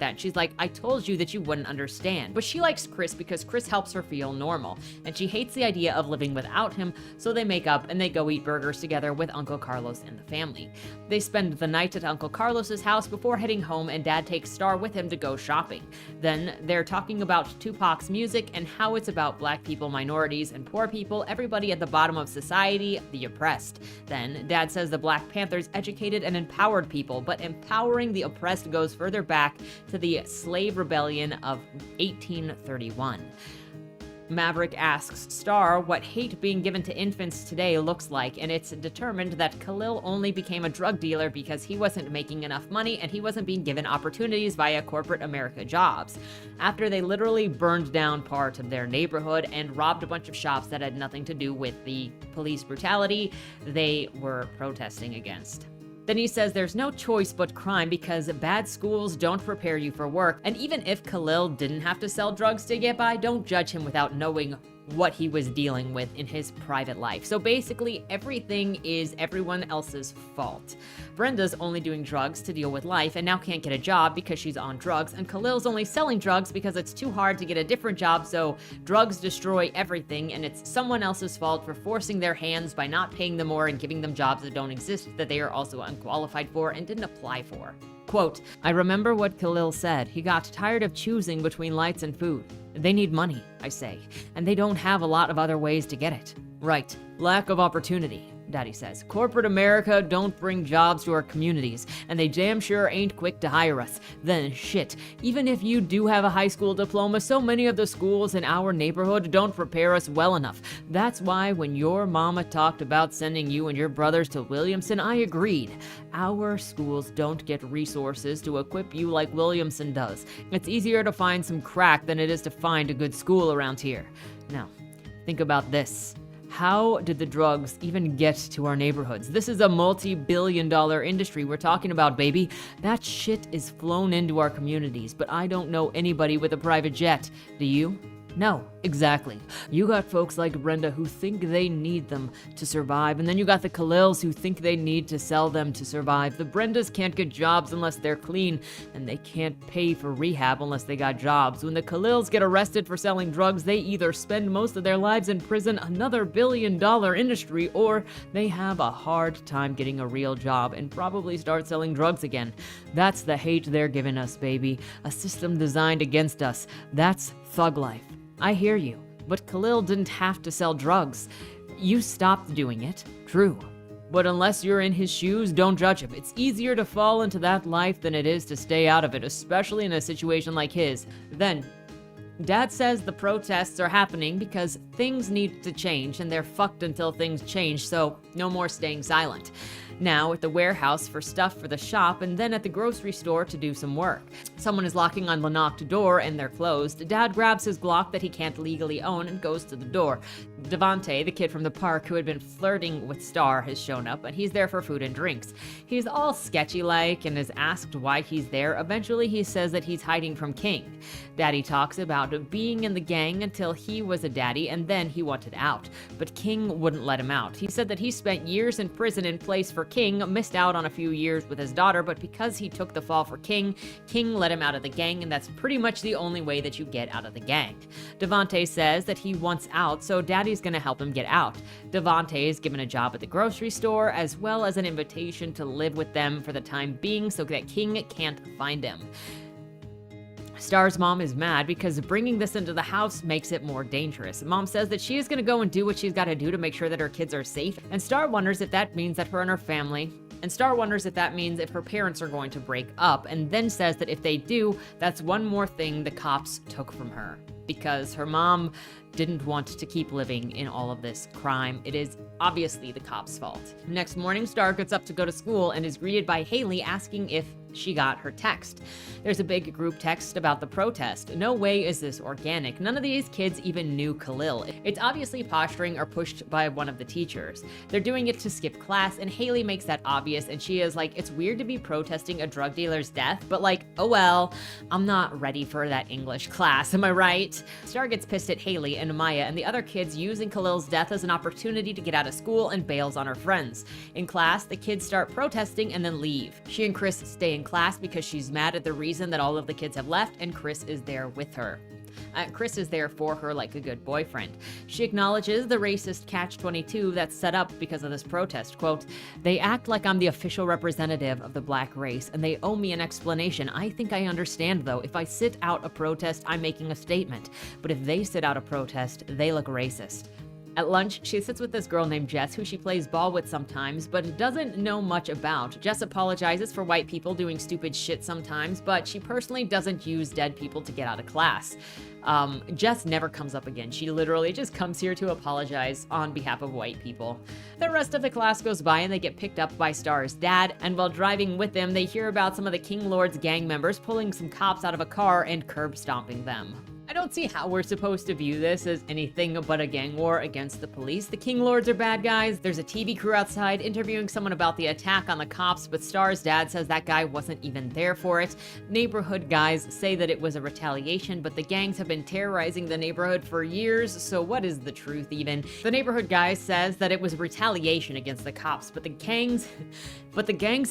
that? She's like, I told you that you wouldn't understand. But she likes Chris because Chris helps her feel normal, and she hates the idea of living without him, so they make up and they go eat burgers together with Uncle Carlos and the family. They spend the night at Uncle Carlos's house before heading home, and Dad takes Star with him to go shopping. Then they're talking about Tupac's music and how it's about black people, minorities, and poor people, everybody at the bottom of society, the oppressed. Then Dad says the Black Panthers educated and empowered people, but empowering the oppressed goes further back to the slave rebellion of 1831. Maverick asks Star what hate being given to infants today looks like, and it's determined that Khalil only became a drug dealer because he wasn't making enough money and he wasn't being given opportunities via corporate America jobs. After they literally burned down part of their neighborhood and robbed a bunch of shops that had nothing to do with the police brutality they were protesting against. Then he says there's no choice but crime because bad schools don't prepare you for work, and even if Khalil didn't have to sell drugs to get by, don't judge him without knowing what he was dealing with in his private life. So basically, everything is everyone else's fault. Brenda's only doing drugs to deal with life and now can't get a job because she's on drugs, and Khalil's only selling drugs because it's too hard to get a different job, so drugs destroy everything, and it's someone else's fault for forcing their hands by not paying them more and giving them jobs that don't exist, that they are also unqualified for and didn't apply for. Quote, I remember what Khalil said. He got tired of choosing between lights and food. They need money, I say, and they don't have a lot of other ways to get it. Right. Lack of opportunity, Daddy says. Corporate America don't bring jobs to our communities, and they damn sure ain't quick to hire us. Then shit, even if you do have a high school diploma, so many of the schools in our neighborhood don't prepare us well enough. That's why when your mama talked about sending you and your brothers to Williamson, I agreed. Our schools don't get resources to equip you like Williamson does. It's easier to find some crack than it is to find a good school around here. Now, think about this. How did the drugs even get to our neighborhoods? This is a multi-billion-dollar industry we're talking about, baby. That shit is flown into our communities, but I don't know anybody with a private jet. Do you? No, exactly. You got folks like Brenda who think they need them to survive, and then you got the Khalils who think they need to sell them to survive. The Brendas can't get jobs unless they're clean, and they can't pay for rehab unless they got jobs. When the Khalils get arrested for selling drugs, they either spend most of their lives in prison, another billion-dollar industry, or they have a hard time getting a real job and probably start selling drugs again. That's the hate they're giving us, baby. A system designed against us. That's thug life. I hear you, but Khalil didn't have to sell drugs. You stopped doing it, true. But unless you're in his shoes, don't judge him. It's easier to fall into that life than it is to stay out of it, especially in a situation like his. Then, Dad says the protests are happening because things need to change, and they're fucked until things change, so no more staying silent. Now at the warehouse for stuff for the shop, and then at the grocery store to do some work. Someone is locking on the knocked door and they're closed. Dad grabs his Glock that he can't legally own and goes to the door. Devante, the kid from the park who had been flirting with Star, has shown up, and he's there for food and drinks. He's all sketchy-like and is asked why he's there. Eventually, he says that he's hiding from King. Daddy talks about being in the gang until he was a daddy, and then he wanted out. But King wouldn't let him out. He said that he spent years in prison in place for King, missed out on a few years with his daughter, but because he took the fall for King, King let him out of the gang, and that's pretty much the only way that you get out of the gang. Devante says that he wants out, so Daddy's gonna help him get out. Devante is given a job at the grocery store, as well as an invitation to live with them for the time being so that King can't find him. Star's mom is mad because bringing this into the house makes it more dangerous. Mom says that she is going to go and do what she's got to do to make sure that her kids are safe, and Star wonders if that means that her and her family if her parents are going to break up, and then says that if they do, that's one more thing the cops took from her. Because her mom didn't want to keep living in all of this crime. It is obviously the cops' fault. Next morning, Star gets up to go to school and is greeted by Haley asking if she got her text. There's a big group text about the protest. No way is this organic. None of these kids even knew Khalil. It's obviously posturing or pushed by one of the teachers. They're doing it to skip class, and Haley makes that obvious, and she is like, it's weird to be protesting a drug dealer's death, but like, oh well, I'm not ready for that English class, am I right? Star gets pissed at Haley and Maya and the other kids using Khalil's death as an opportunity to get out of school and bails on her friends. In class, the kids start protesting and then leave. She and Chris stay in class because she's mad at the reason that all of the kids have left, and Chris is there with her. Chris is there for her like a good boyfriend. She acknowledges the racist catch-22 that's set up because of this protest. Quote, "They act like I'm the official representative of the black race, and they owe me an explanation. I think I understand, though. If I sit out a protest, I'm making a statement. But if they sit out a protest, they look racist." At lunch, she sits with this girl named Jess, who she plays ball with sometimes, but doesn't know much about. Jess apologizes for white people doing stupid shit sometimes, but she personally doesn't use dead people to get out of class. Jess never comes up again. She literally just comes here to apologize on behalf of white people. The rest of the class goes by and they get picked up by Star's dad, and while driving with them, they hear about some of the King Lord's gang members pulling some cops out of a car and curb stomping them. I don't see how we're supposed to view this as anything but a gang war against the police. The King Lords are bad guys. There's a TV crew outside interviewing someone about the attack on the cops, but Star's dad says that guy wasn't even there for it. Neighborhood guys say that it was a retaliation, but the gangs have been terrorizing the neighborhood for years, so what is the truth even? The neighborhood guy says that it was retaliation against the cops, but the gangs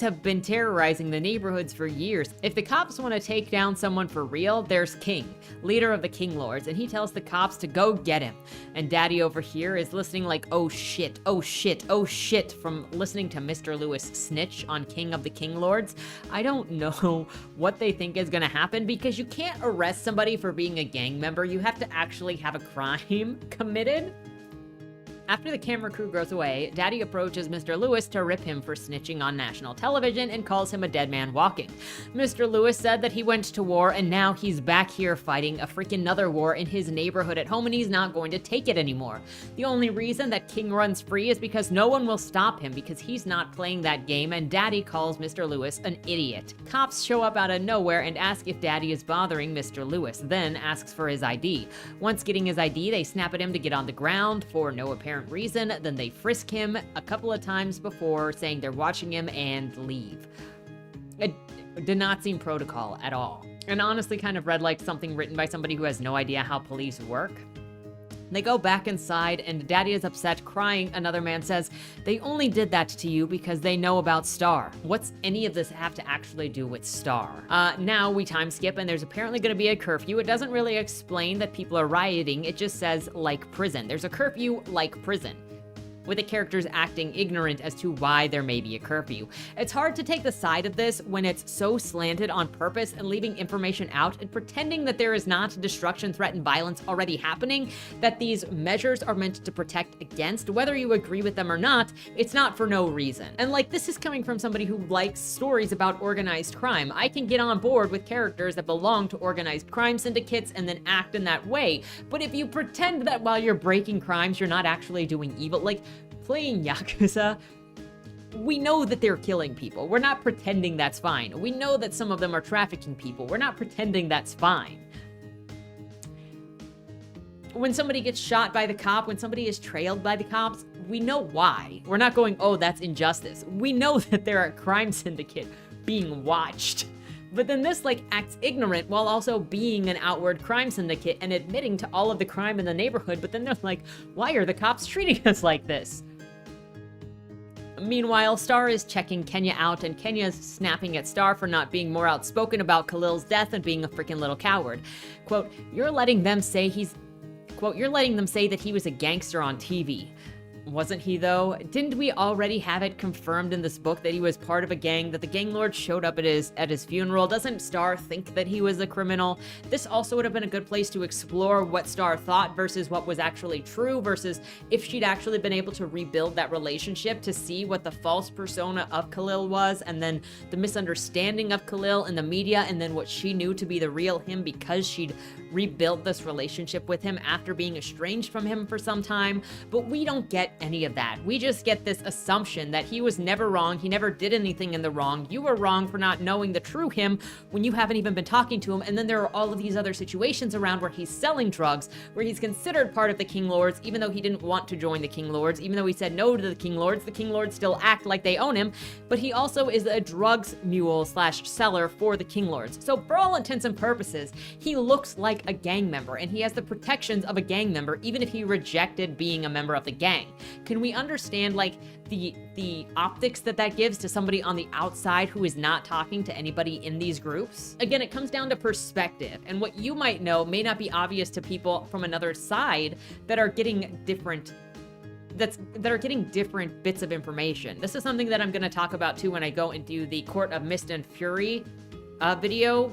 have been terrorizing the neighborhoods for years. If the cops want to take down someone for real, there's King, leader of the King Lords, and he tells the cops to go get him. And Daddy over here is listening like, oh shit, oh shit, oh shit, from listening to Mr. Lewis snitch on King of the King Lords. I don't know what they think is gonna happen, because you can't arrest somebody for being a gang member. You have to actually have a crime committed. After the camera crew goes away, Daddy approaches Mr. Lewis to rip him for snitching on national television and calls him a dead man walking. Mr. Lewis said that he went to war and now he's back here fighting a freaking another war in his neighborhood at home, and he's not going to take it anymore. The only reason that King runs free is because no one will stop him, because he's not playing that game, and Daddy calls Mr. Lewis an idiot. Cops show up out of nowhere and ask if Daddy is bothering Mr. Lewis, then asks for his ID. Once getting his ID, they snap at him to get on the ground for no apparent reason, then they frisk him a couple of times before saying they're watching him and leave. It did not seem protocol at all, and honestly kind of read like something written by somebody who has no idea how police work. They go back inside and Daddy is upset, crying. Another man says, "They only did that to you because they know about Star." What's any of this have to actually do with Star? Now we time skip and there's apparently going to be a curfew. It doesn't really explain that people are rioting. It just says like prison. There's a curfew like prison, with the characters acting ignorant as to why there may be a curfew. It's hard to take the side of this when it's so slanted on purpose and leaving information out and pretending that there is not destruction, threat, and violence already happening, that these measures are meant to protect against. Whether you agree with them or not, it's not for no reason. And like, this is coming from somebody who likes stories about organized crime. I can get on board with characters that belong to organized crime syndicates and then act in that way. But if you pretend that while you're breaking crimes, you're not actually doing evil, like playing Yakuza, we know that they're killing people. We're not pretending that's fine. We know that some of them are trafficking people. We're not pretending that's fine. when somebody gets shot by the cop, when somebody is trailed by the cops, we know why. We're not going, oh, that's injustice. We know that they're a crime syndicate being watched. But then this acts ignorant while also being an outward crime syndicate and admitting to all of the crime in the neighborhood. But then they're like, why are the cops treating us like this? Meanwhile, Star is checking Kenya out, and Kenya's snapping at Star for not being more outspoken about Khalil's death and being a freaking little coward. Quote, you're letting them say that he was a gangster on TV. Wasn't he, though? Didn't we already have it confirmed in this book that he was part of a gang, that the gang lord showed up at his funeral? Doesn't Star think that he was a criminal? This also would have been a good place to explore what Star thought versus what was actually true, versus if she'd actually been able to rebuild that relationship to see what the false persona of Khalil was, and then the misunderstanding of Khalil in the media, and then what she knew to be the real him because she'd rebuilt this relationship with him after being estranged from him for some time. But we don't get any of that. We just get this assumption that he was never wrong, he never did anything in the wrong, you were wrong for not knowing the true him when you haven't even been talking to him. And then there are all of these other situations around where he's selling drugs, where he's considered part of the King Lords, even though he didn't want to join the King Lords, even though he said no to the King Lords still act like they own him, but he also is a drugs mule / seller for the King Lords. So for all intents and purposes, he looks like a gang member, and he has the protections of a gang member, even if he rejected being a member of the gang. Can we understand the optics that gives to somebody on the outside who is not talking to anybody in these groups? Again, it comes down to perspective, and what you might know may not be obvious to people from another side that are getting different bits of information. This is something that I'm going to talk about too when I go and do the Court of Mist and Fury video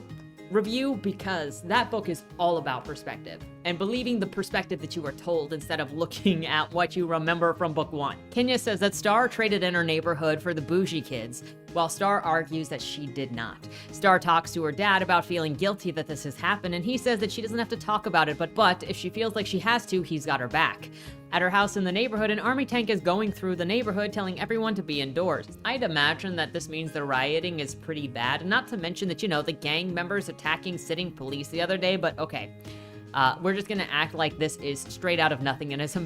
review, because that book is all about perspective and believing the perspective that you were told instead of looking at what you remember from book 1. Kenya says that Star traded in her neighborhood for the bougie kids, while Star argues that she did not. Star talks to her dad about feeling guilty that this has happened, and he says that she doesn't have to talk about it, but if she feels like she has to, he's got her back. At her house in the neighborhood, an army tank is going through the neighborhood telling everyone to be indoors. I'd imagine that this means the rioting is pretty bad, not to mention that, the gang members attacking sitting police the other day, but okay. We're just gonna act like this is straight out of nothing and is a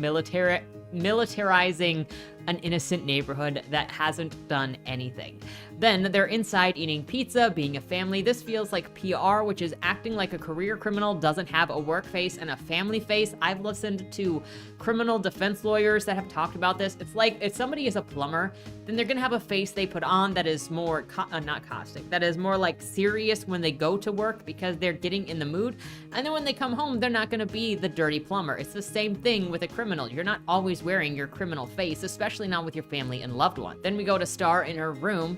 militarizing an innocent neighborhood that hasn't done anything. Then they're inside eating pizza, being a family. This feels like PR, which is acting like a career criminal doesn't have a work face and a family face. I've listened to criminal defense lawyers that have talked about this. It's like if somebody is a plumber, then they're gonna have a face they put on that is more, not caustic, that is more like serious when they go to work because they're getting in the mood. And then when they come home, they're not gonna be the dirty plumber. It's the same thing with a criminal. You're not always wearing your criminal face, especially not with your family and loved one. Then we go to Star in her room,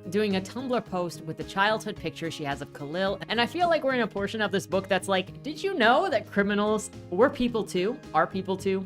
doing a Tumblr post with the childhood picture she has of Khalil. And I feel like we're in a portion of this book that's like, did you know that criminals were people too? Are people too?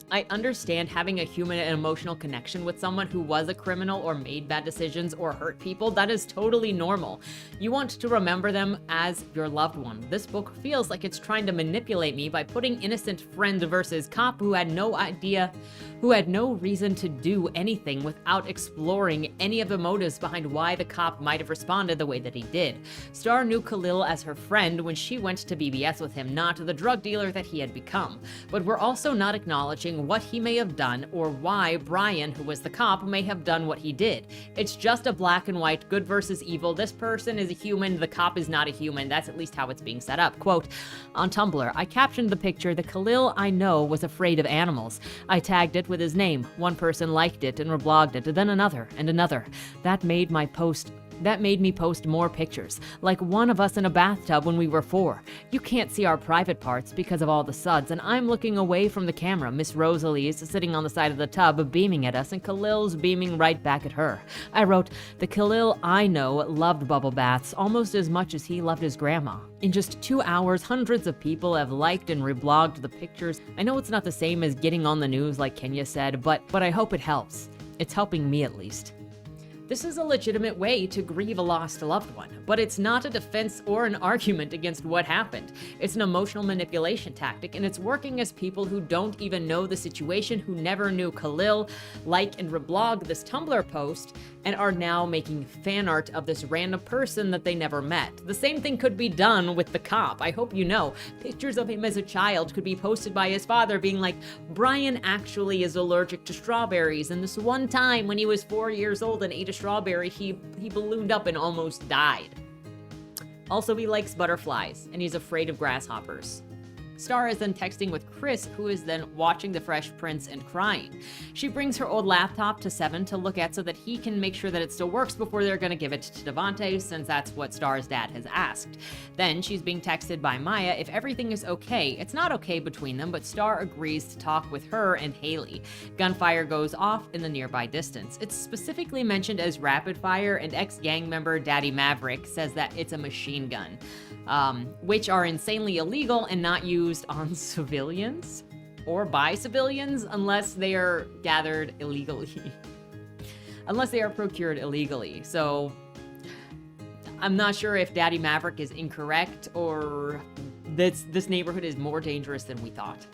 I understand having a human and emotional connection with someone who was a criminal or made bad decisions or hurt people. That is totally normal. You want to remember them as your loved one. This book feels like it's trying to manipulate me by putting innocent friend versus cop who had no idea, who had no reason to do anything without exploring any of the motives behind why the cop might have responded the way that he did. Star knew Khalil as her friend when she went to BBS with him, not the drug dealer that he had become. But we're also not acknowledging what he may have done or why Brian, who was the cop, may have done what he did. It's just a black and white good versus evil. This person is a human, the cop is not a human. That's at least how it's being set up. Quote, on Tumblr, I captioned the picture, the Khalil I know was afraid of animals. I tagged it with his name. One person liked it and reblogged it, then another and another. That made my post That made me post more pictures, like one of us in a bathtub when we were 4. You can't see our private parts because of all the suds, and I'm looking away from the camera. Miss Rosalie's sitting on the side of the tub beaming at us, and Khalil's beaming right back at her. I wrote, the Khalil I know loved bubble baths almost as much as he loved his grandma. In just 2 hours, hundreds of people have liked and reblogged the pictures. I know it's not the same as getting on the news like Kenya said, but I hope it helps. It's helping me at least. This is a legitimate way to grieve a lost loved one, but it's not a defense or an argument against what happened. It's an emotional manipulation tactic, and it's working as people who don't even know the situation, who never knew Khalil, like and reblog this Tumblr post, and are now making fan art of this random person that they never met. The same thing could be done with the cop. I hope you know. Pictures of him as a child could be posted by his father being like, Brian actually is allergic to strawberries, and this one time when he was 4 years old and ate a strawberry, he ballooned up and almost died. Also, he likes butterflies, and he's afraid of grasshoppers. Star is then texting with Chris, who is then watching The Fresh Prince and crying. She brings her old laptop to Seven to look at so that he can make sure that it still works before they're going to give it to Devante, since that's what Star's dad has asked. Then she's being texted by Maya if everything is okay. It's not okay between them, but Star agrees to talk with her and Haley. Gunfire goes off in the nearby distance. It's specifically mentioned as rapid fire, and ex-gang member Daddy Maverick says that it's a machine gun. Which are insanely illegal and not used on civilians or by civilians unless they are gathered illegally. Unless they are procured illegally. So I'm not sure if Daddy Maverick is incorrect or this neighborhood is more dangerous than we thought.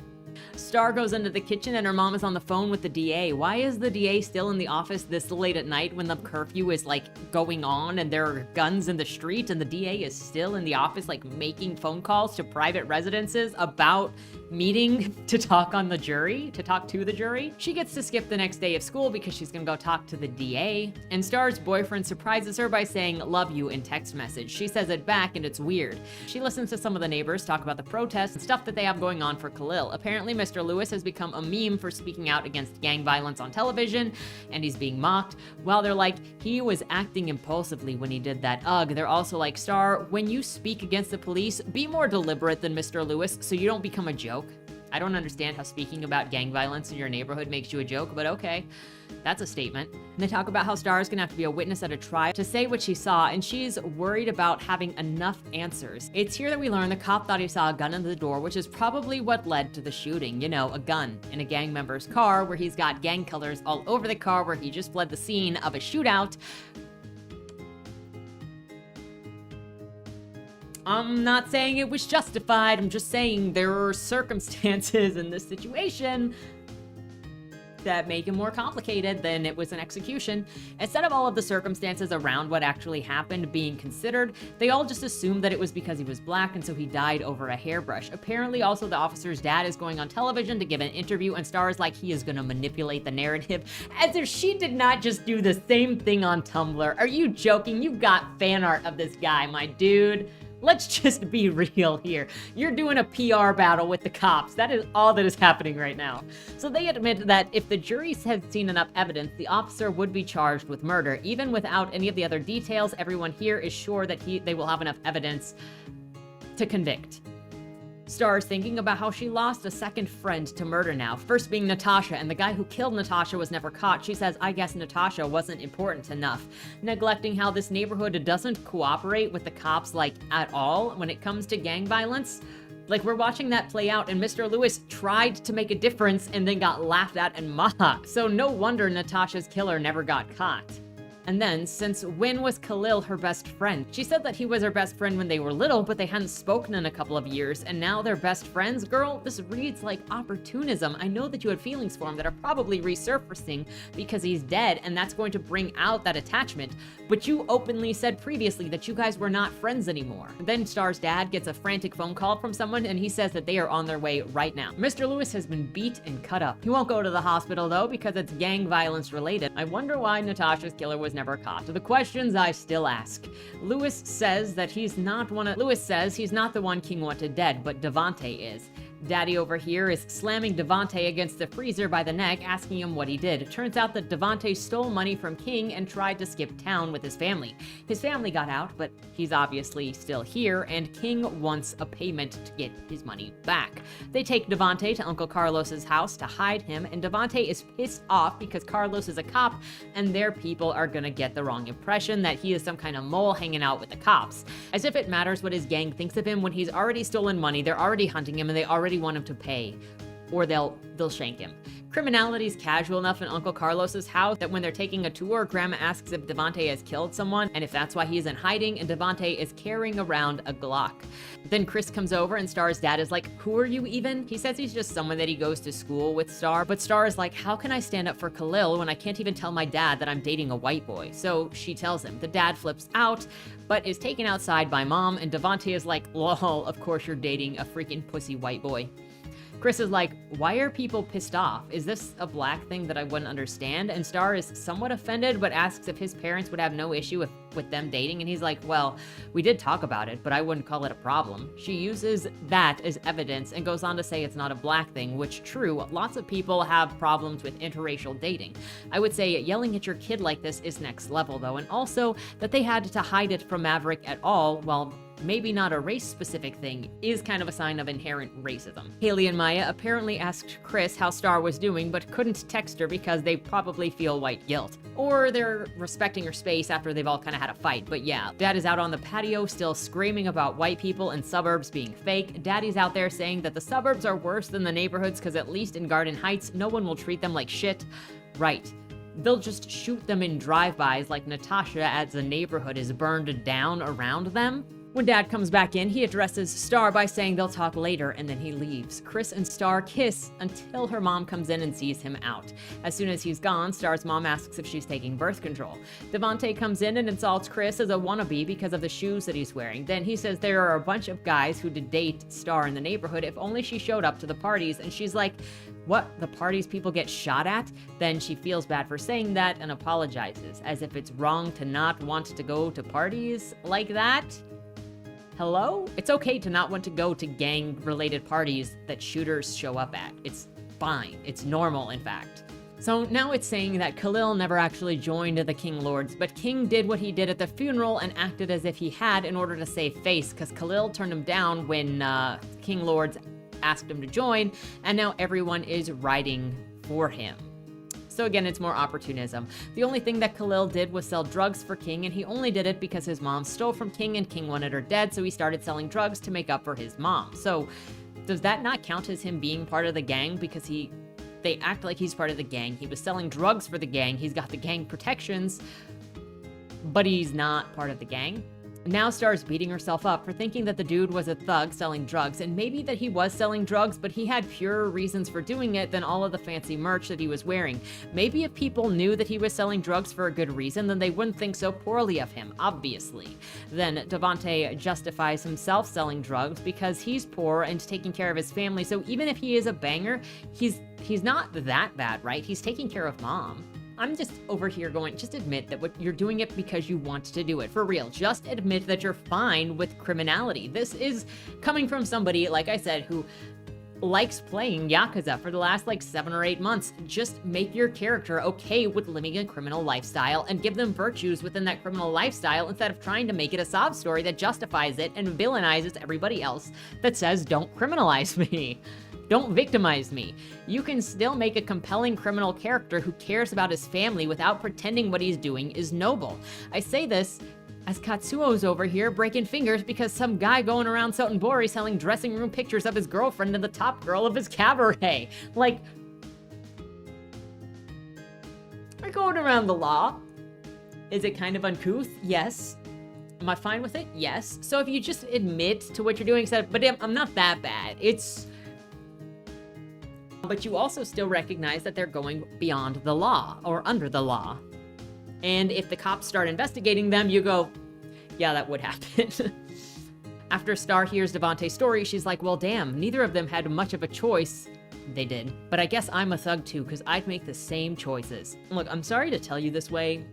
Star goes into the kitchen and her mom is on the phone with the DA. Why is the DA still in the office this late at night when the curfew is like going on and there are guns in the street, and the DA is still in the office like making phone calls to private residences about meeting to talk to the jury? She gets to skip the next day of school because she's gonna go talk to the DA, and Star's boyfriend surprises her by saying love you in text message. She says it back and it's weird. She listens to some of the neighbors talk about the protests and stuff that they have going on for Khalil. Apparently Mr. Lewis has become a meme for speaking out against gang violence on television, and he's being mocked. While they're like, he was acting impulsively when he did that. Ugh, they're also like, Star, when you speak against the police, be more deliberate than Mr. Lewis so you don't become a joke. I don't understand how speaking about gang violence in your neighborhood makes you a joke, but okay. That's a statement. And they talk about how Star is gonna have to be a witness at a trial to say what she saw, and she's worried about having enough answers. It's here that we learn the cop thought he saw a gun in the door, which is probably what led to the shooting. You know, a gun in a gang member's car where he's got gang colors all over the car where he just fled the scene of a shootout. I'm not saying it was justified, I'm just saying there are circumstances in this situation that make it more complicated than it was an execution. Instead of all of the circumstances around what actually happened being considered, they all just assumed that it was because he was black and so he died over a hairbrush. Apparently also the officer's dad is going on television to give an interview, and Star is like he is gonna manipulate the narrative, as if she did not just do the same thing on Tumblr. Are you joking? You got fan art of this guy, my dude. Let's just be real here. You're doing a PR battle with the cops. That is all that is happening right now. So they admit that if the juries had seen enough evidence, the officer would be charged with murder. Even without any of the other details, everyone here is sure that they will have enough evidence to convict. Star's thinking about how she lost a second friend to murder now, first being Natasha, and the guy who killed Natasha was never caught. She says, I guess Natasha wasn't important enough, neglecting how this neighborhood doesn't cooperate with the cops like at all when it comes to gang violence. Like, we're watching that play out, and Mr. Lewis tried to make a difference and then got laughed at and mocked. So no wonder Natasha's killer never got caught. And then, since when was Khalil her best friend? She said that he was her best friend when they were little, but they hadn't spoken in a couple of years, and now they're best friends? Girl, this reads like opportunism. I know that you had feelings for him that are probably resurfacing because he's dead, and that's going to bring out that attachment, but you openly said previously that you guys were not friends anymore. Then Star's dad gets a frantic phone call from someone, and he says that they are on their way right now. Mr. Lewis has been beat and cut up. He won't go to the hospital though because it's gang violence related. I wonder why Natasha's killer was never caught. The questions I still ask. Lewis says he's not the one King wanted dead, but Devante is. Daddy over here is slamming Devante against the freezer by the neck, asking him what he did. It turns out that Devante stole money from King and tried to skip town with his family. His family got out, but he's obviously still here, and King wants a payment to get his money back. They take Devante to Uncle Carlos's house to hide him, and Devante is pissed off because Carlos is a cop, and their people are gonna get the wrong impression that he is some kind of mole hanging out with the cops. As if it matters what his gang thinks of him when he's already stolen money, they're already hunting him, and they already want him to pay, or they'll shank him. Criminality's casual enough in Uncle Carlos's house that when they're taking a tour, Grandma asks if Devante has killed someone and if that's why he's in hiding, and Devante is carrying around a Glock. Then Chris comes over and Star's dad is like, "Who are you even?" He says he's just someone that he goes to school with Star, but Star is like, "How can I stand up for Khalil when I can't even tell my dad that I'm dating a white boy?" So she tells him. The dad flips out, but is taken outside by Mom, and Devante is like, "Lol, of course you're dating a freaking pussy white boy." Chris is like, "Why are people pissed off? Is this a black thing that I wouldn't understand?" And Star is somewhat offended, but asks if his parents would have no issue with them dating. And he's like, "Well, we did talk about it, but I wouldn't call it a problem." She uses that as evidence and goes on to say it's not a black thing, which true, lots of people have problems with interracial dating. I would say yelling at your kid like this is next level though, and also that they had to hide it from Maverick at all, while maybe not a race-specific thing, is kind of a sign of inherent racism. Haley and Maya apparently asked Chris how Star was doing, but couldn't text her because they probably feel white guilt. Or they're respecting her space after they've all kind of had a fight. But yeah, Dad is out on the patio still screaming about white people and suburbs being fake. Daddy's out there saying that the suburbs are worse than the neighborhoods because at least in Garden Heights, no one will treat them like shit. Right. They'll just shoot them in drive-bys like Natasha as the neighborhood is burned down around them. When Dad comes back in, he addresses Star by saying they'll talk later, and then he leaves. Chris and Star kiss until her mom comes in and sees him out. As soon as he's gone, Star's mom asks if she's taking birth control. Devante comes in and insults Chris as a wannabe because of the shoes that he's wearing. Then he says there are a bunch of guys who did date Star in the neighborhood if only she showed up to the parties, and she's like, "What, the parties people get shot at?" Then she feels bad for saying that and apologizes, as if it's wrong to not want to go to parties like that. Hello? It's okay to not want to go to gang-related parties that shooters show up at. It's fine. It's normal, in fact. So now it's saying that Khalil never actually joined the King Lords, but King did what he did at the funeral and acted as if he had in order to save face, because Khalil turned him down when King Lords asked him to join, and now everyone is riding for him. So again, it's more opportunism. The only thing that Khalil did was sell drugs for King, and he only did it because his mom stole from King and King wanted her dead, so he started selling drugs to make up for his mom. So does that not count as him being part of the gang? Because they act like he's part of the gang. He was selling drugs for the gang. He's got the gang protections, but he's not part of the gang. Now Star's beating herself up for thinking that the dude was a thug selling drugs, and maybe that he was selling drugs, but he had purer reasons for doing it than all of the fancy merch that he was wearing. Maybe if people knew that he was selling drugs for a good reason, then they wouldn't think so poorly of him, obviously. Then Devante justifies himself selling drugs because he's poor and taking care of his family, so even if he is a banger, he's not that bad, right? He's taking care of Mom. I'm just over here going, just admit that what you're doing it because you want to do it. For real, just admit that you're fine with criminality. This is coming from somebody, like I said, who likes playing Yakuza for the last 7 or 8 months. Just make your character okay with living a criminal lifestyle and give them virtues within that criminal lifestyle instead of trying to make it a sob story that justifies it and villainizes everybody else that says, "Don't criminalize me. Don't victimize me." You can still make a compelling criminal character who cares about his family without pretending what he's doing is noble. I say this as Katsuo's over here breaking fingers because some guy going around Sotenbori selling dressing room pictures of his girlfriend and the top girl of his cabaret. We're going around the law. Is it kind of uncouth? Yes. Am I fine with it? Yes. So if you just admit to what you're doing, but I'm not that bad. But you also still recognize that they're going beyond the law or under the law. And if the cops start investigating them, you go, yeah, that would happen. After Star hears Devante's story, she's like, well, damn, neither of them had much of a choice. They did. But I guess I'm a thug too, because I'd make the same choices. Look, I'm sorry to tell you this way,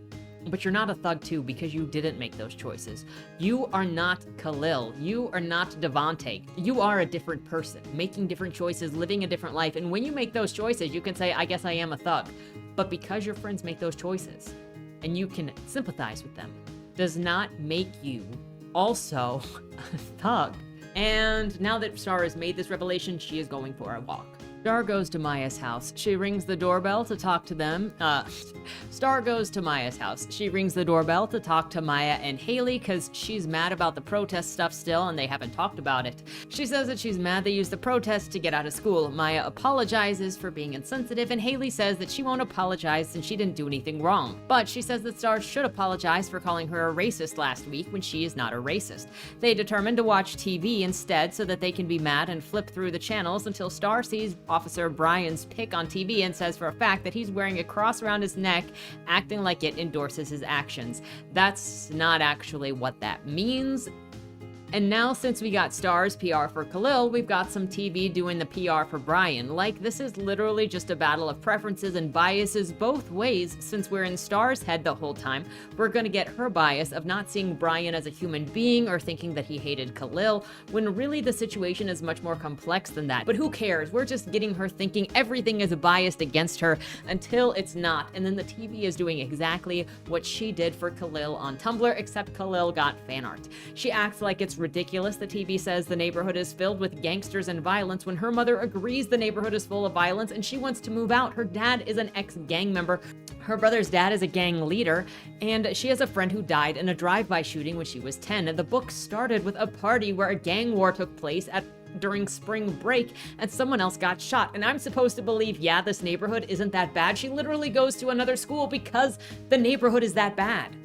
But you're not a thug too because you didn't make those choices. You are not Khalil. You are not Devontae. You are a different person, making different choices, living a different life. And when you make those choices, you can say, I guess I am a thug. But because your friends make those choices and you can sympathize with them, does not make you also a thug. And now that Star has made this revelation, she is going for a walk. Star goes to Maya's house. She rings the doorbell to talk to them. Star goes to Maya's house. She rings the doorbell to talk to Maya and Haley because she's mad about the protest stuff still and they haven't talked about it. She says that she's mad they used the protest to get out of school. Maya apologizes for being insensitive and Haley says that she won't apologize since she didn't do anything wrong. But she says that Star should apologize for calling her a racist last week when she is not a racist. They determine to watch TV instead so that they can be mad and flip through the channels until Star sees Officer Brian's pic on TV and says for a fact that he's wearing a cross around his neck, acting like it endorses his actions. That's not actually what that means. And now, since we got Star's PR for Khalil, we've got some TV doing the PR for Brian. Like, this is literally just a battle of preferences and biases both ways. Since we're in Star's head the whole time, we're gonna get her bias of not seeing Brian as a human being or thinking that he hated Khalil, when really the situation is much more complex than that. But who cares? We're just getting her thinking everything is biased against her until it's not. And then the TV is doing exactly what she did for Khalil on Tumblr, except Khalil got fan art. She acts like it's ridiculous. The TV says the neighborhood is filled with gangsters and violence when her mother agrees the neighborhood is full of violence and she wants to move out. Her dad is an ex-gang member. Her brother's dad is a gang leader, and she has a friend who died in a drive-by shooting when she was 10. And the book started with a party where a gang war took place during spring break and someone else got shot. And I'm supposed to believe, yeah, this neighborhood isn't that bad. She literally goes to another school because the neighborhood is that bad.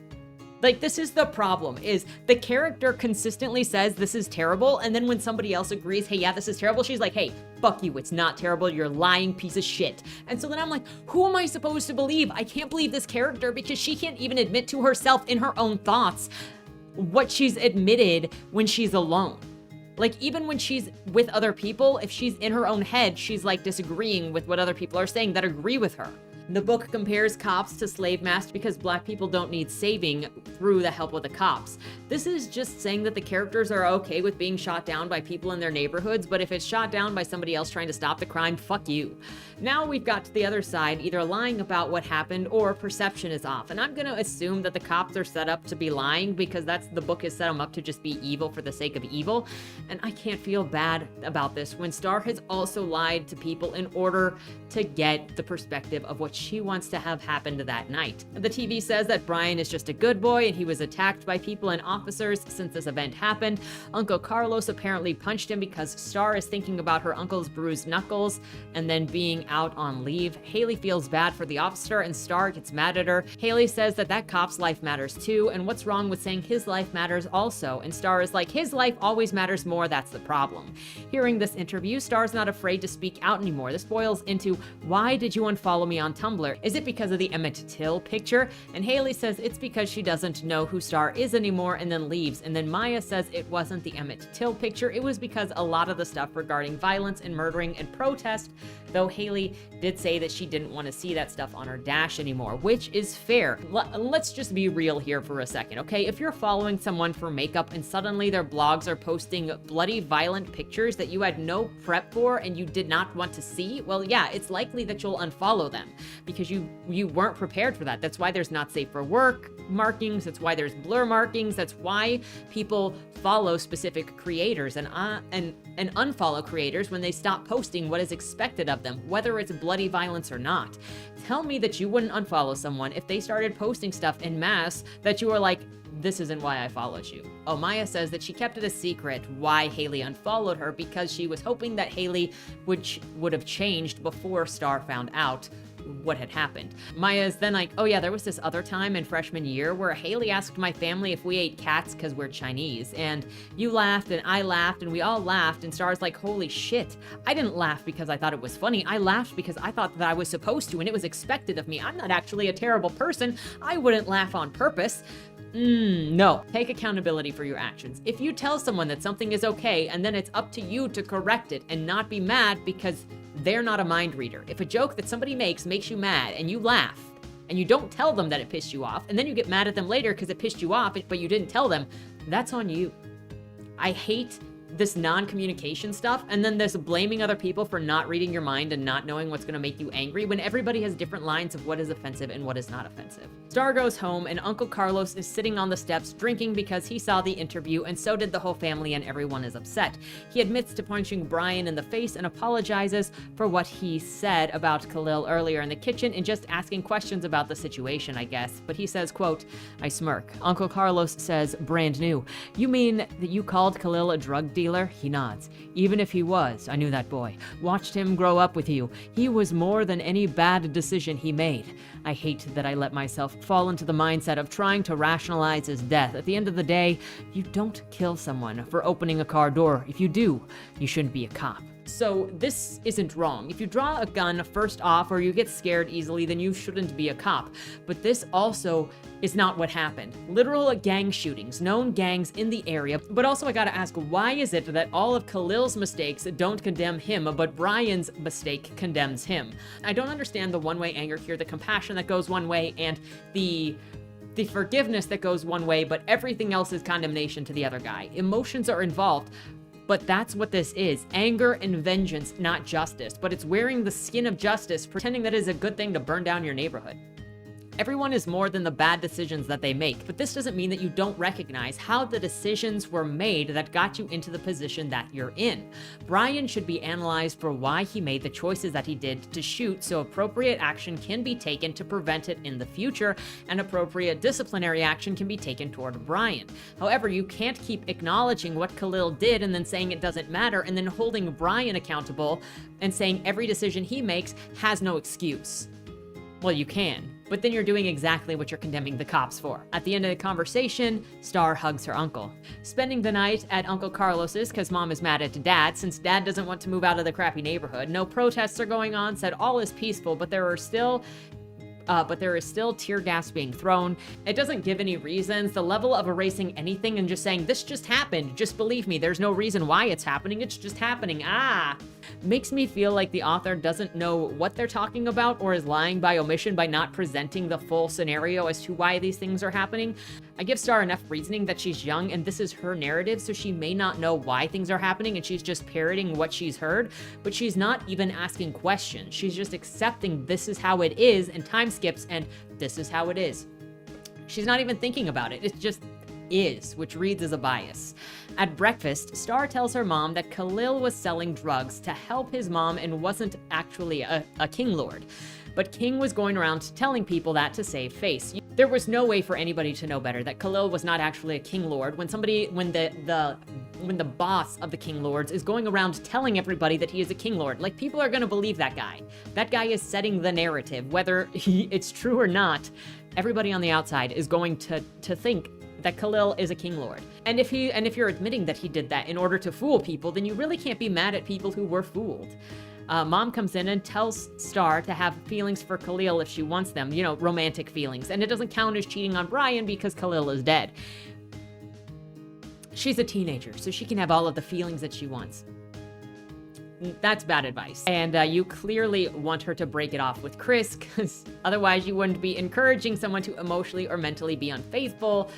Like, this is the problem, is the character consistently says this is terrible, and then when somebody else agrees, hey, yeah, this is terrible, she's like, hey, fuck you, it's not terrible, you're a lying piece of shit. And so then I'm like, who am I supposed to believe? I can't believe this character because she can't even admit to herself in her own thoughts what she's admitted when she's alone. Like, even when she's with other people, if she's in her own head, she's like disagreeing with what other people are saying that agree with her. The book compares cops to slave masters because black people don't need saving through the help of the cops. This is just saying that the characters are okay with being shot down by people in their neighborhoods, but if it's shot down by somebody else trying to stop the crime, fuck you. Now we've got to the other side, either lying about what happened or perception is off. And I'm gonna assume that the cops are set up to be lying because the book has set them up to just be evil for the sake of evil. And I can't feel bad about this when Star has also lied to people in order to get the perspective of what she wants to have happened that night. The TV says that Brian is just a good boy and he was attacked by people and officers since this event happened. Uncle Carlos apparently punched him because Star is thinking about her uncle's bruised knuckles and then being out on leave. Haley feels bad for the officer and Star gets mad at her. Haley says that cop's life matters too, and what's wrong with saying his life matters also? And Star is like, his life always matters more, that's the problem. Hearing this interview, Star's not afraid to speak out anymore. This boils into, why did you unfollow me on Tumblr? Is it because of the Emmett Till picture? And Haley says it's because she doesn't know who Star is anymore and then leaves. And then Maya says it wasn't the Emmett Till picture, it was because a lot of the stuff regarding violence and murdering and protest, though Haley did say that she didn't want to see that stuff on her dash anymore, which is fair. Let's just be real here for a second, okay? If you're following someone for makeup and suddenly their blogs are posting bloody violent pictures that you had no prep for and you did not want to see, well, yeah, it's likely that you'll unfollow them because you weren't prepared for that. That's why there's not safe for work markings. That's why there's blur markings. That's why people follow specific creators and unfollow creators when they stop posting what is expected of them, whether it's bloody violence or not. Tell me that you wouldn't unfollow someone if they started posting stuff in mass that you were like, this isn't why I followed you. Oh, Maya says that she kept it a secret why Haley unfollowed her because she was hoping that Haley would have changed before Star found out what had happened. Maya's then like, oh yeah, there was this other time in freshman year where Haley asked my family if we ate cats because we're Chinese, and you laughed and I laughed and we all laughed, and Star's like, holy shit, I didn't laugh because I thought it was funny, I laughed because I thought that I was supposed to and it was expected of me. I'm not actually a terrible person, I wouldn't laugh on purpose. No. Take accountability for your actions. If you tell someone that something is okay and then it's up to you to correct it and not be mad because they're not a mind reader. If a joke that somebody makes you mad and you laugh, and you don't tell them that it pissed you off, and then you get mad at them later because it pissed you off, but you didn't tell them, that's on you. I hate this non-communication stuff, and then this blaming other people for not reading your mind and not knowing what's going to make you angry when everybody has different lines of what is offensive and what is not offensive. Star goes home and Uncle Carlos is sitting on the steps drinking because he saw the interview, and so did the whole family, and everyone is upset. He admits to punching Brian in the face and apologizes for what he said about Khalil earlier in the kitchen and just asking questions about the situation, I guess. But he says, quote, I smirk. Uncle Carlos says, brand new. You mean that you called Khalil a drug dealer? He nods. Even if he was, I knew that boy. Watched him grow up with you. He was more than any bad decision he made. I hate that I let myself fall into the mindset of trying to rationalize his death. At the end of the day, you don't kill someone for opening a car door. If you do, you shouldn't be a cop. So this isn't wrong. If you draw a gun first off or you get scared easily, then you shouldn't be a cop. But this also is not what happened. Literal gang shootings, known gangs in the area. But also I gotta ask, why is it that all of Khalil's mistakes don't condemn him, but Brian's mistake condemns him? I don't understand the one-way anger here, the compassion that goes one way, and the forgiveness that goes one way, but everything else is condemnation to the other guy. Emotions are involved. But that's what this is. Anger and vengeance, not justice. But it's wearing the skin of justice, pretending that is a good thing to burn down your neighborhood. Everyone is more than the bad decisions that they make, but this doesn't mean that you don't recognize how the decisions were made that got you into the position that you're in. Brian should be analyzed for why he made the choices that he did to shoot, so appropriate action can be taken to prevent it in the future, and appropriate disciplinary action can be taken toward Brian. However, you can't keep acknowledging what Khalil did and then saying it doesn't matter, and then holding Brian accountable and saying every decision he makes has no excuse. Well, you can. But then you're doing exactly what you're condemning the cops for. At the end of the conversation, Star hugs her uncle. Spending the night at Uncle Carlos's because mom is mad at dad since dad doesn't want to move out of the crappy neighborhood. No protests are going on, said all is peaceful, but there is still tear gas being thrown. It doesn't give any reasons. The level of erasing anything and just saying, this just happened, just believe me, there's no reason why it's happening, it's just happening, makes me feel like the author doesn't know what they're talking about or is lying by omission by not presenting the full scenario as to why these things are happening. I give Star enough reasoning that she's young and this is her narrative, so she may not know why things are happening and she's just parroting what she's heard, but she's not even asking questions. She's just accepting this is how it is, and time skips and this is how it is. She's not even thinking about it. It just is, which reads as a bias. At breakfast, Star tells her mom that Khalil was selling drugs to help his mom and wasn't actually a king lord. But King was going around telling people that to save face. There was no way for anybody to know better that Khalil was not actually a king lord when the boss of the king lords is going around telling everybody that he is a king lord. Like, people are gonna believe that guy. That guy is setting the narrative. Whether it's true or not, everybody on the outside is going to think that Khalil is a king lord. And if you're admitting that he did that in order to fool people, then you really can't be mad at people who were fooled. Mom comes in and tells Star to have feelings for Khalil if she wants them, romantic feelings. And it doesn't count as cheating on Brian because Khalil is dead. She's a teenager, so she can have all of the feelings that she wants. That's bad advice. And you clearly want her to break it off with Chris, because otherwise you wouldn't be encouraging someone to emotionally or mentally be unfaithful.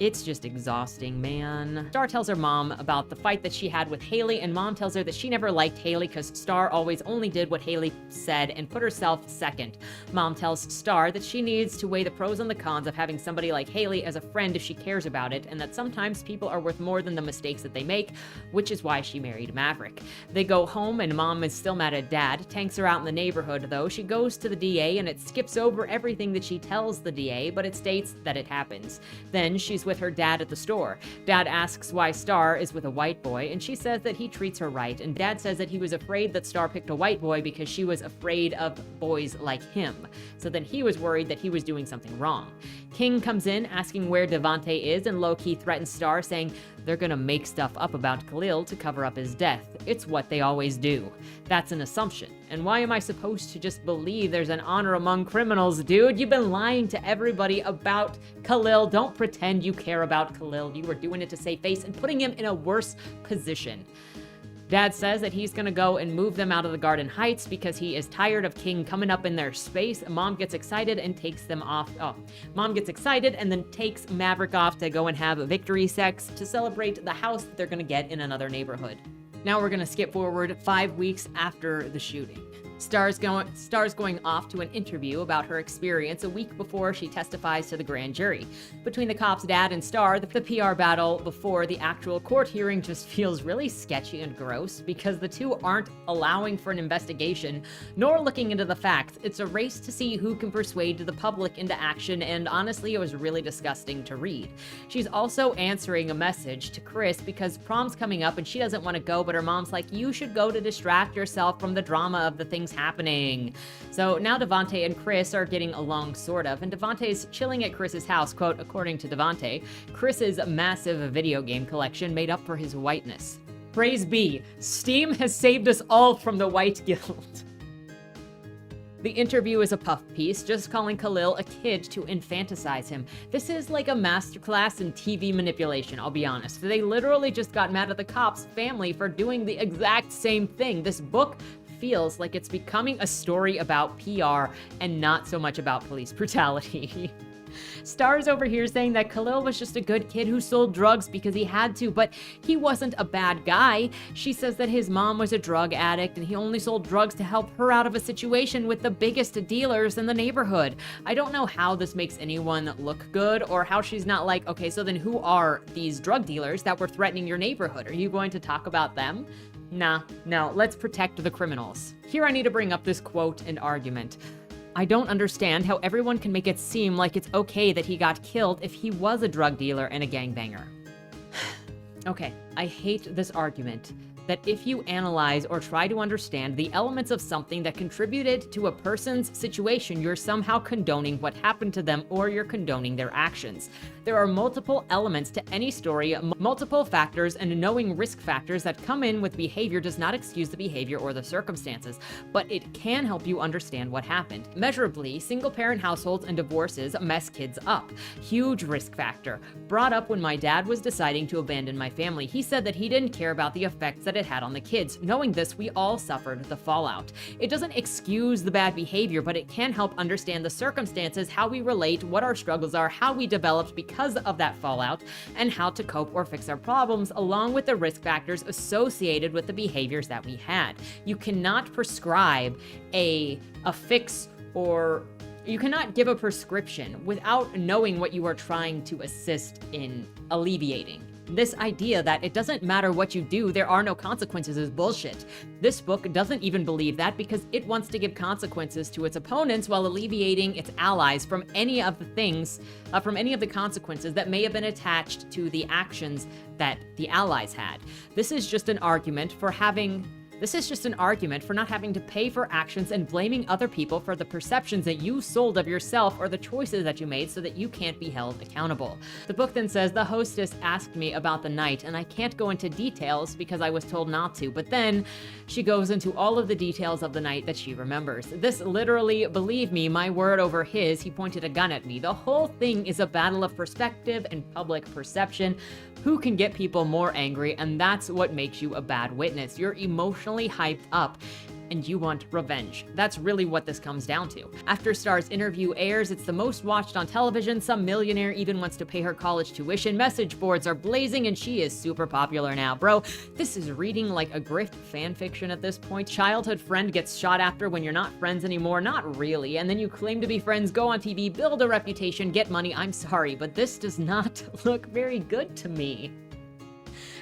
It's just exhausting, man. Star tells her mom about the fight that she had with Haley, and mom tells her that she never liked Haley because Star always only did what Haley said and put herself second. Mom tells Star that she needs to weigh the pros and the cons of having somebody like Haley as a friend if she cares about it, and that sometimes people are worth more than the mistakes that they make, which is why she married Maverick. They go home and mom is still mad at dad. Tanks her out in the neighborhood though. She goes to the DA and it skips over everything that she tells the DA, but it states that it happens. Then she's with her dad at the store. Dad asks why Star is with a white boy, and she says that he treats her right, and dad says that he was afraid that Star picked a white boy because she was afraid of boys like him. So then he was worried that he was doing something wrong. King comes in asking where Devante is, and low-key threatens Star, saying they're gonna make stuff up about Khalil to cover up his death. It's what they always do. That's an assumption. And why am I supposed to just believe there's an honor among criminals, dude? You've been lying to everybody about Khalil. Don't pretend you care about Khalil. You were doing it to save face and putting him in a worse position. Dad says that he's gonna go and move them out of the Garden Heights because he is tired of King coming up in their space. Mom gets excited and takes them off. Mom gets excited and then takes Maverick off to go and have victory sex to celebrate the house that they're gonna get in another neighborhood. Now we're gonna skip forward 5 weeks after the shooting. Star's going off to an interview about her experience a week before she testifies to the grand jury. Between the cop's dad and Star, the PR battle before the actual court hearing just feels really sketchy and gross because the two aren't allowing for an investigation nor looking into the facts. It's a race to see who can persuade the public into action, and honestly, it was really disgusting to read. She's also answering a message to Chris because prom's coming up and she doesn't want to go, but her mom's like, you should go to distract yourself from the drama of the things happening. So now Devante and Chris are getting along sort of, and Devante's chilling at Chris's house. Quote, according to Devante, Chris's massive video game collection made up for his whiteness. Praise be, Steam has saved us all from the white guilt. The interview is a puff piece, just calling Khalil a kid to infantilize him. This is like a masterclass in TV manipulation, I'll be honest. They literally just got mad at the cop's family for doing the exact same thing. This book feels like it's becoming a story about PR and not so much about police brutality. Star's over here saying that Khalil was just a good kid who sold drugs because he had to, but he wasn't a bad guy. She says that his mom was a drug addict and he only sold drugs to help her out of a situation with the biggest dealers in the neighborhood. I don't know how this makes anyone look good or how she's not like, okay, so then who are these drug dealers that were threatening your neighborhood? Are you going to talk about them? Nah, no, let's protect the criminals. Here I need to bring up this quote and argument. I don't understand how everyone can make it seem like it's okay that he got killed if he was a drug dealer and a gangbanger. Okay, I hate this argument that if you analyze or try to understand the elements of something that contributed to a person's situation, you're somehow condoning what happened to them or you're condoning their actions. There are multiple elements to any story, multiple factors, and knowing risk factors that come in with behavior does not excuse the behavior or the circumstances, but it can help you understand what happened. Measurably, single-parent households and divorces mess kids up. Huge risk factor. Brought up when my dad was deciding to abandon my family. He said that he didn't care about the effects that it had on the kids. Knowing this, we all suffered the fallout. It doesn't excuse the bad behavior, but it can help understand the circumstances, how we relate, what our struggles are, how we developed because of that fallout, and how to cope or fix our problems, along with the risk factors associated with the behaviors that we had. You cannot prescribe a fix, or you cannot give a prescription without knowing what you are trying to assist in alleviating. This idea that it doesn't matter what you do, there are no consequences is bullshit. This book doesn't even believe that because it wants to give consequences to its opponents while alleviating its allies from any of the consequences that may have been attached to the actions that the allies had. This is just an argument for not having to pay for actions and blaming other people for the perceptions that you sold of yourself or the choices that you made so that you can't be held accountable. The book then says, the hostess asked me about the night, and I can't go into details because I was told not to, but then she goes into all of the details of the night that she remembers. This literally, believe me, my word over his, he pointed a gun at me. The whole thing is a battle of perspective and public perception. Who can get people more angry, and that's what makes you a bad witness. You're emotionally hyped up and you want revenge. That's really what this comes down to. After Star's interview airs, it's the most watched on television. Some millionaire even wants to pay her college tuition. Message boards are blazing and she is super popular now. Bro, this is reading like a grift fan fiction at this point. Childhood friend gets shot after when you're not friends anymore. Not really. And then you claim to be friends, go on TV, build a reputation, get money. I'm sorry, but this does not look very good to me.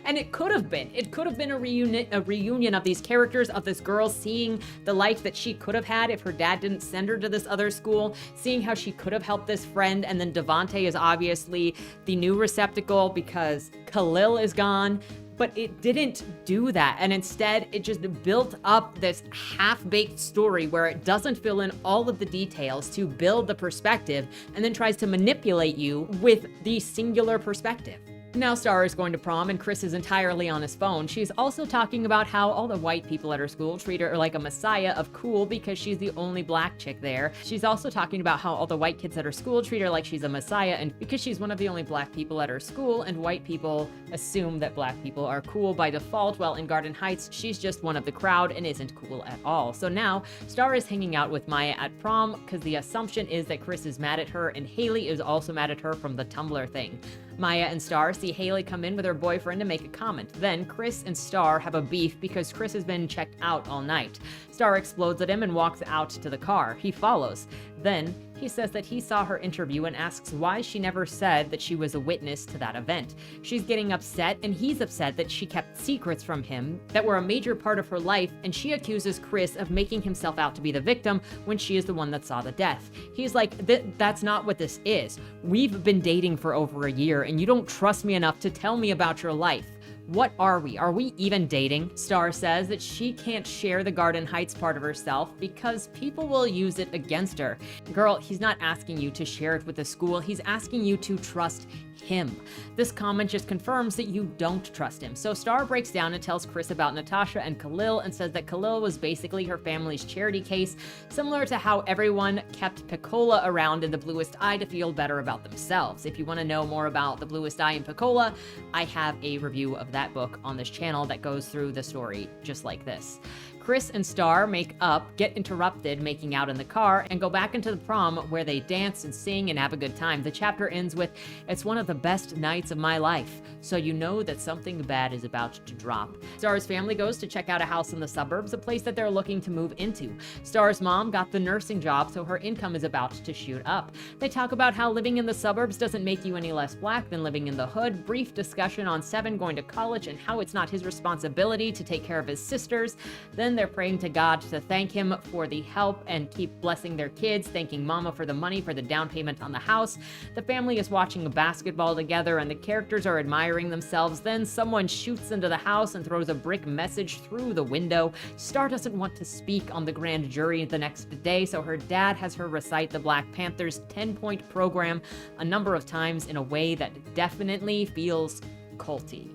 And it could have been a reunion of these characters, of this girl seeing the life that she could have had if her dad didn't send her to this other school, seeing how she could have helped this friend, and then Devante is obviously the new receptacle because Khalil is gone. But it didn't do that, and instead it just built up this half-baked story where it doesn't fill in all of the details to build the perspective and then tries to manipulate you with the singular perspective. Now Star is going to prom and Chris is entirely on his phone. She's also talking about how all the white people at her school treat her like a messiah of cool because she's the only black chick there. She's also talking about how all the white kids at her school treat her like she's a messiah and because she's one of the only black people at her school and white people assume that black people are cool by default, while in Garden Heights, she's just one of the crowd and isn't cool at all. So now Star is hanging out with Maya at prom because the assumption is that Chris is mad at her and Haley is also mad at her from the Tumblr thing. Maya and Star see Haley come in with her boyfriend to make a comment. Then Chris and Star have a beef because Chris has been checked out all night. Star explodes at him and walks out to the car. He follows. Then he says that he saw her interview and asks why she never said that she was a witness to that event. She's getting upset and he's upset that she kept secrets from him that were a major part of her life, and she accuses Chris of making himself out to be the victim when she is the one that saw the death. He's like, that's not what this is. We've been dating for over a year and you don't trust me enough to tell me about your life. What are we? Are we even dating? Star says that she can't share the Garden Heights part of herself because people will use it against her. Girl, he's not asking you to share it with the school. He's asking you to trust him. This comment just confirms that you don't trust him. So Star breaks down and tells Chris about Natasha and Khalil and says that Khalil was basically her family's charity case, similar to how everyone kept Pecola around in the Bluest Eye to feel better about themselves. If you want to know more about the Bluest Eye and Pecola, I have a review of that book on this channel that goes through the story just like this. Chris and Star make up, get interrupted making out in the car, and go back into the prom where they dance and sing and have a good time. The chapter ends with, "It's one of the best nights of my life, so you know that something bad is about to drop." Star's family goes to check out a house in the suburbs, a place that they're looking to move into. Star's mom got the nursing job, so her income is about to shoot up. They talk about how living in the suburbs doesn't make you any less black than living in the hood, brief discussion on Seven going to college and how it's not his responsibility to take care of his sisters. Then they're praying to God to thank him for the help and keep blessing their kids, thanking Mama for the money for the down payment on the house. The family is watching basketball together and the characters are admiring themselves. Then someone shoots into the house and throws a brick message through the window. Star doesn't want to speak on the grand jury the next day, so her dad has her recite the Black Panthers 10-point program a number of times in a way that definitely feels culty.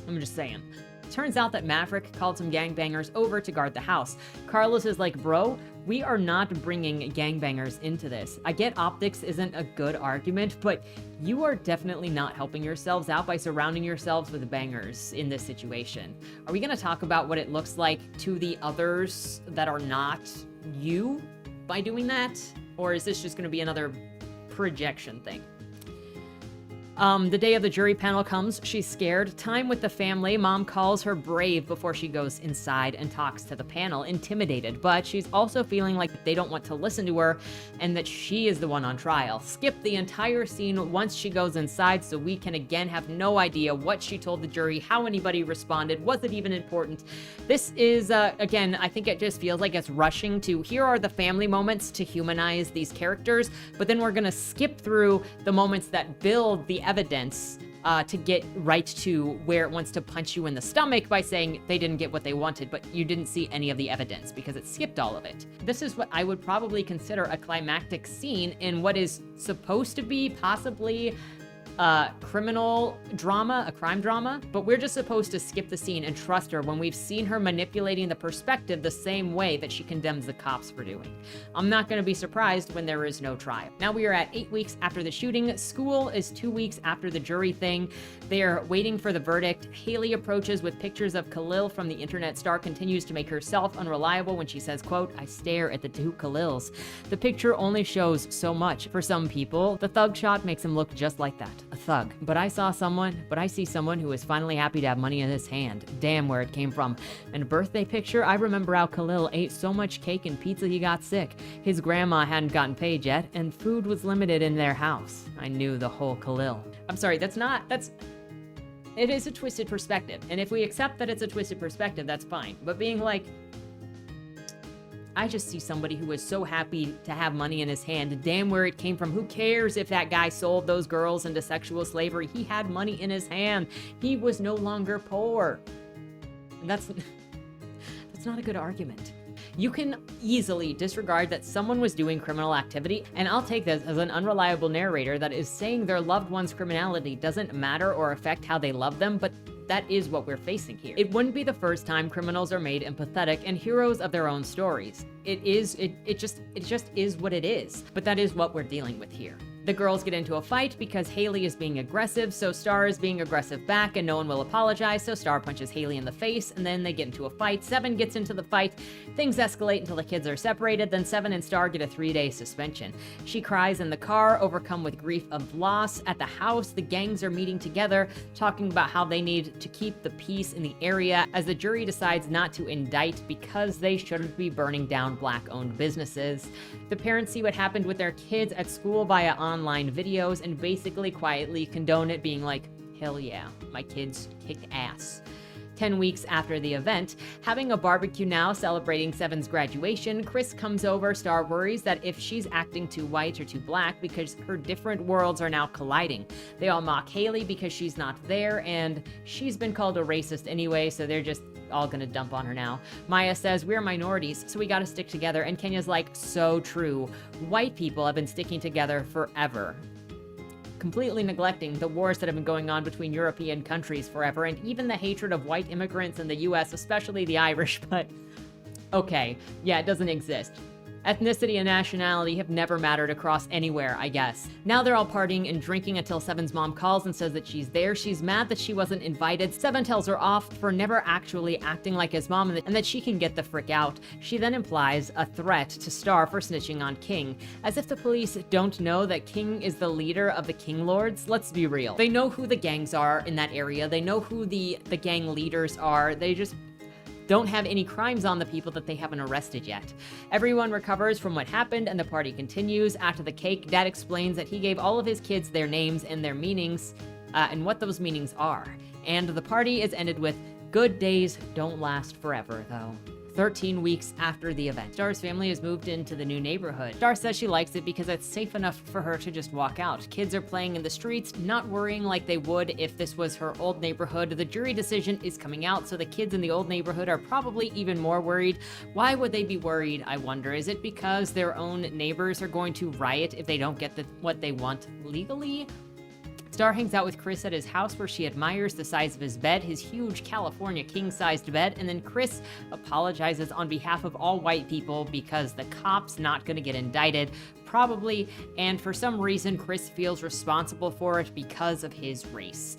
I'm just saying. Turns out that Maverick called some gangbangers over to guard the house. Carlos is like, bro, we are not bringing gangbangers into this. I get optics isn't a good argument, but you are definitely not helping yourselves out by surrounding yourselves with bangers in this situation. Are we going to talk about what it looks like to the others that are not you by doing that? Or is this just going to be another projection thing? The day of the jury panel comes. She's scared. Time with the family. Mom calls her brave before she goes inside and talks to the panel, intimidated, but she's also feeling like they don't want to listen to her and that she is the one on trial. Skip the entire scene once she goes inside so we can again have no idea what she told the jury, how anybody responded, was it even important? This is, again, I think it just feels like it's rushing to, here are the family moments to humanize these characters, but then we're gonna skip through the moments that build the evidence to get right to where it wants to punch you in the stomach by saying they didn't get what they wanted, but you didn't see any of the evidence because it skipped all of it. This is what I would probably consider a climactic scene in what is supposed to be possibly criminal drama, a crime drama, but we're just supposed to skip the scene and trust her when we've seen her manipulating the perspective the same way that she condemns the cops for doing. I'm not going to be surprised when there is no trial. Now we are at 8 weeks after the shooting. School is 2 weeks after the jury thing. They're waiting for the verdict. Haley approaches with pictures of Khalil from the internet. Star continues to make herself unreliable when she says, quote, "I stare at the two Khalils." The picture only shows so much. For some people, the thug shot makes him look just like that. A thug. But I see someone who is finally happy to have money in his hand. Damn, where it came from. And a birthday picture, I remember how Khalil ate so much cake and pizza he got sick. His grandma hadn't gotten paid yet, and food was limited in their house. I knew the whole Khalil. I'm sorry, it is a twisted perspective. And if we accept that it's a twisted perspective, that's fine. But being like, I just see somebody who is so happy to have money in his hand. Damn where it came from. Who cares if that guy sold those girls into sexual slavery? He had money in his hand. He was no longer poor. And that's not a good argument. You can easily disregard that someone was doing criminal activity, and I'll take this as an unreliable narrator that is saying their loved one's criminality doesn't matter or affect how they love them, but that is what we're facing here. It wouldn't be the first time criminals are made empathetic and heroes of their own stories. It just is what it is. But that is what we're dealing with here. The girls get into a fight because Haley is being aggressive, so Star is being aggressive back and no one will apologize, so Star punches Haley in the face and then they get into a fight. Seven gets into the fight, things escalate until the kids are separated, then Seven and Star get a 3-day suspension. She cries in the car, overcome with grief of loss. At the house, the gangs are meeting together, talking about how they need to keep the peace in the area as the jury decides not to indict because they shouldn't be burning down Black-owned businesses. The parents see what happened with their kids at school via online videos and basically quietly condone it, being like, hell yeah, my kids kicked ass. 10 weeks after the event, having a barbecue now celebrating Seven's graduation, Chris comes over. Star worries that if she's acting too white or too black because her different worlds are now colliding. They all mock Haley because she's not there, and she's been called a racist anyway, so they're just all gonna dump on her now. Maya says, we're minorities, so we gotta stick together, and Kenya's like, so true. White people have been sticking together forever, completely neglecting the wars that have been going on between European countries forever, and even the hatred of white immigrants in the US, especially the Irish, but okay, yeah, it doesn't exist. Ethnicity and nationality have never mattered across anywhere, I guess. Now they're all partying and drinking until Seven's mom calls and says that she's there. She's mad that she wasn't invited. Seven tells her off for never actually acting like his mom and that she can get the frick out. She then implies a threat to Star for snitching on King. As if the police don't know that King is the leader of the King Lords. Let's be real. They know who the gangs are in that area. They know who the gang leaders are. They just don't have any crimes on the people that they haven't arrested yet. Everyone recovers from what happened and the party continues. After the cake, Dad explains that he gave all of his kids their names and their meanings, and what those meanings are. And the party is ended with, good days don't last forever, though. 13 weeks after the event, Star's family has moved into the new neighborhood. Star says she likes it because it's safe enough for her to just walk out. Kids are playing in the streets, not worrying like they would if this was her old neighborhood. The jury decision is coming out, so the kids in the old neighborhood are probably even more worried. Why would they be worried, I wonder? Is it because their own neighbors are going to riot if they don't get what they want legally? Star hangs out with Chris at his house where she admires the size of his bed, his huge California king-sized bed, and then Chris apologizes on behalf of all white people because the cop's not gonna get indicted, probably, and for some reason Chris feels responsible for it because of his race.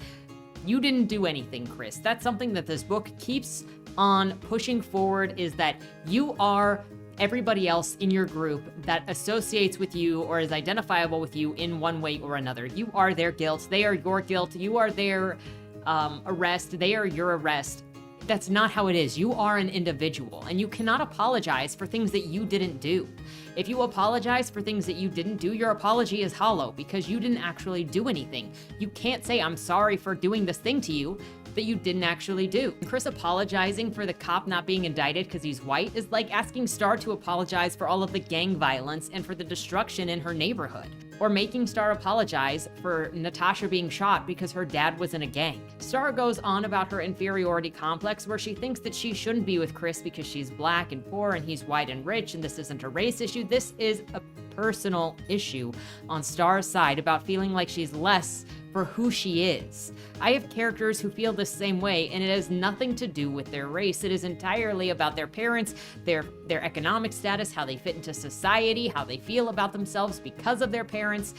You didn't do anything, Chris. That's something that this book keeps on pushing forward, is that you are everybody else in your group that associates with you or is identifiable with you in one way or another. You are their guilt. They are your guilt. You are their arrest. They are your arrest. That's not how it is. You are an individual, and you cannot apologize for things that you didn't do. If you apologize for things that you didn't do, your apology is hollow because you didn't actually do anything. You can't say, I'm sorry for doing this thing to you that you didn't actually do. Chris apologizing for the cop not being indicted because he's white is like asking Star to apologize for all of the gang violence and for the destruction in her neighborhood. Or making Star apologize for Natasha being shot because her dad was in a gang. Star goes on about her inferiority complex where she thinks that she shouldn't be with Chris because she's black and poor and he's white and rich and this isn't a race issue. This is a personal issue on Star's side about feeling like she's less for who she is. I have characters who feel the same way, and it has nothing to do with their race. It is entirely about their parents, their economic status, how they fit into society, how they feel about themselves because of their parents.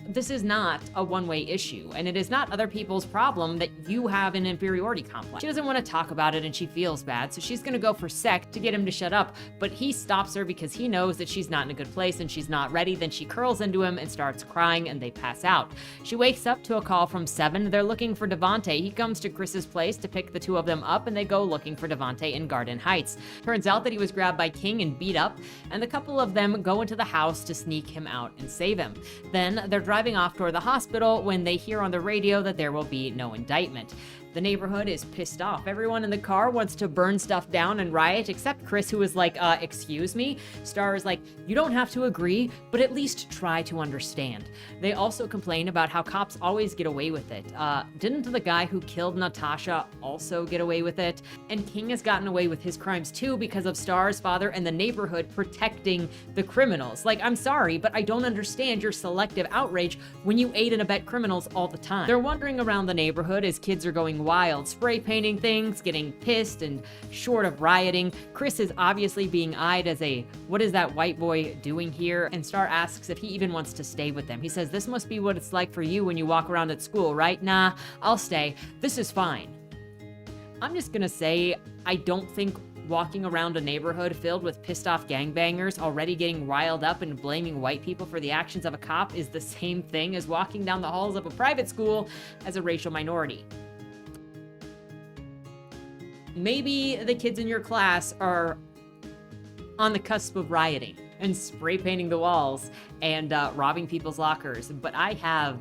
This is not a one-way issue, and it is not other people's problem that you have an inferiority complex. She doesn't want to talk about it and she feels bad, so she's gonna go for Sec to get him to shut up, but he stops her because he knows that she's not in a good place and she's not ready. Then she curls into him and starts crying and they pass out. She wakes up to a call from Seven. They're looking for Devontae. He comes to Chris's place to pick the two of them up and they go looking for Devontae in Garden Heights. Turns out that he was grabbed by King and beat up, and the couple of them go into the house to sneak him out and save him. Then they're driving off toward the hospital when they hear on the radio that there will be no indictment. The neighborhood is pissed off. Everyone in the car wants to burn stuff down and riot, except Chris, who is like, excuse me? Star is like, you don't have to agree, but at least try to understand. They also complain about how cops always get away with it. Didn't the guy who killed Natasha also get away with it? And King has gotten away with his crimes too because of Star's father and the neighborhood protecting the criminals. Like, I'm sorry, but I don't understand your selective outrage when you aid and abet criminals all the time. They're wandering around the neighborhood as kids are going wild, spray painting things, getting pissed, and short of rioting. Chris is obviously being eyed as a, what is that white boy doing here? And Star asks if he even wants to stay with them. He says, this must be what it's like for you when you walk around at school, right? Nah, I'll stay. This is fine. I'm just gonna say, I don't think walking around a neighborhood filled with pissed off gangbangers already getting riled up and blaming white people for the actions of a cop is the same thing as walking down the halls of a private school as a racial minority. Maybe the kids in your class are on the cusp of rioting and spray painting the walls and robbing people's lockers, but I have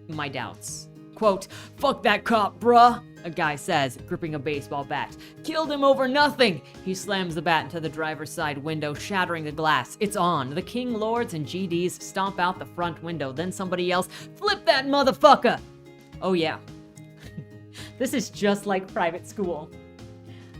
my doubts. Quote, fuck that cop, bruh, a guy says, gripping a baseball bat. Killed him over nothing. He slams the bat into the driver's side window, shattering the glass. It's on. The King Lords and GDs stomp out the front window. Then somebody yells, flip that motherfucker. Oh yeah. This is just like private school.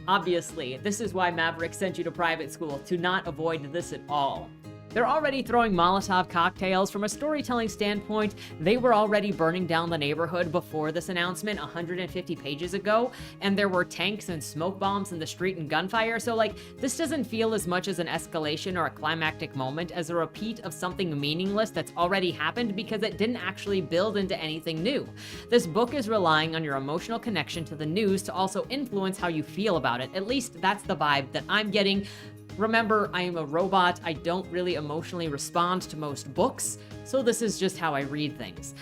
Obviously, this is why Maverick sent you to private school, to not avoid this at all. They're already throwing Molotov cocktails. From a storytelling standpoint, they were already burning down the neighborhood before this announcement 150 pages ago, and there were tanks and smoke bombs in the street and gunfire, so like, this doesn't feel as much as an escalation or a climactic moment as a repeat of something meaningless that's already happened because it didn't actually build into anything new. This book is relying on your emotional connection to the news to also influence how you feel about it. At least that's the vibe that I'm getting. Remember, I am a robot. I don't really emotionally respond to most books, so this is just how I read things.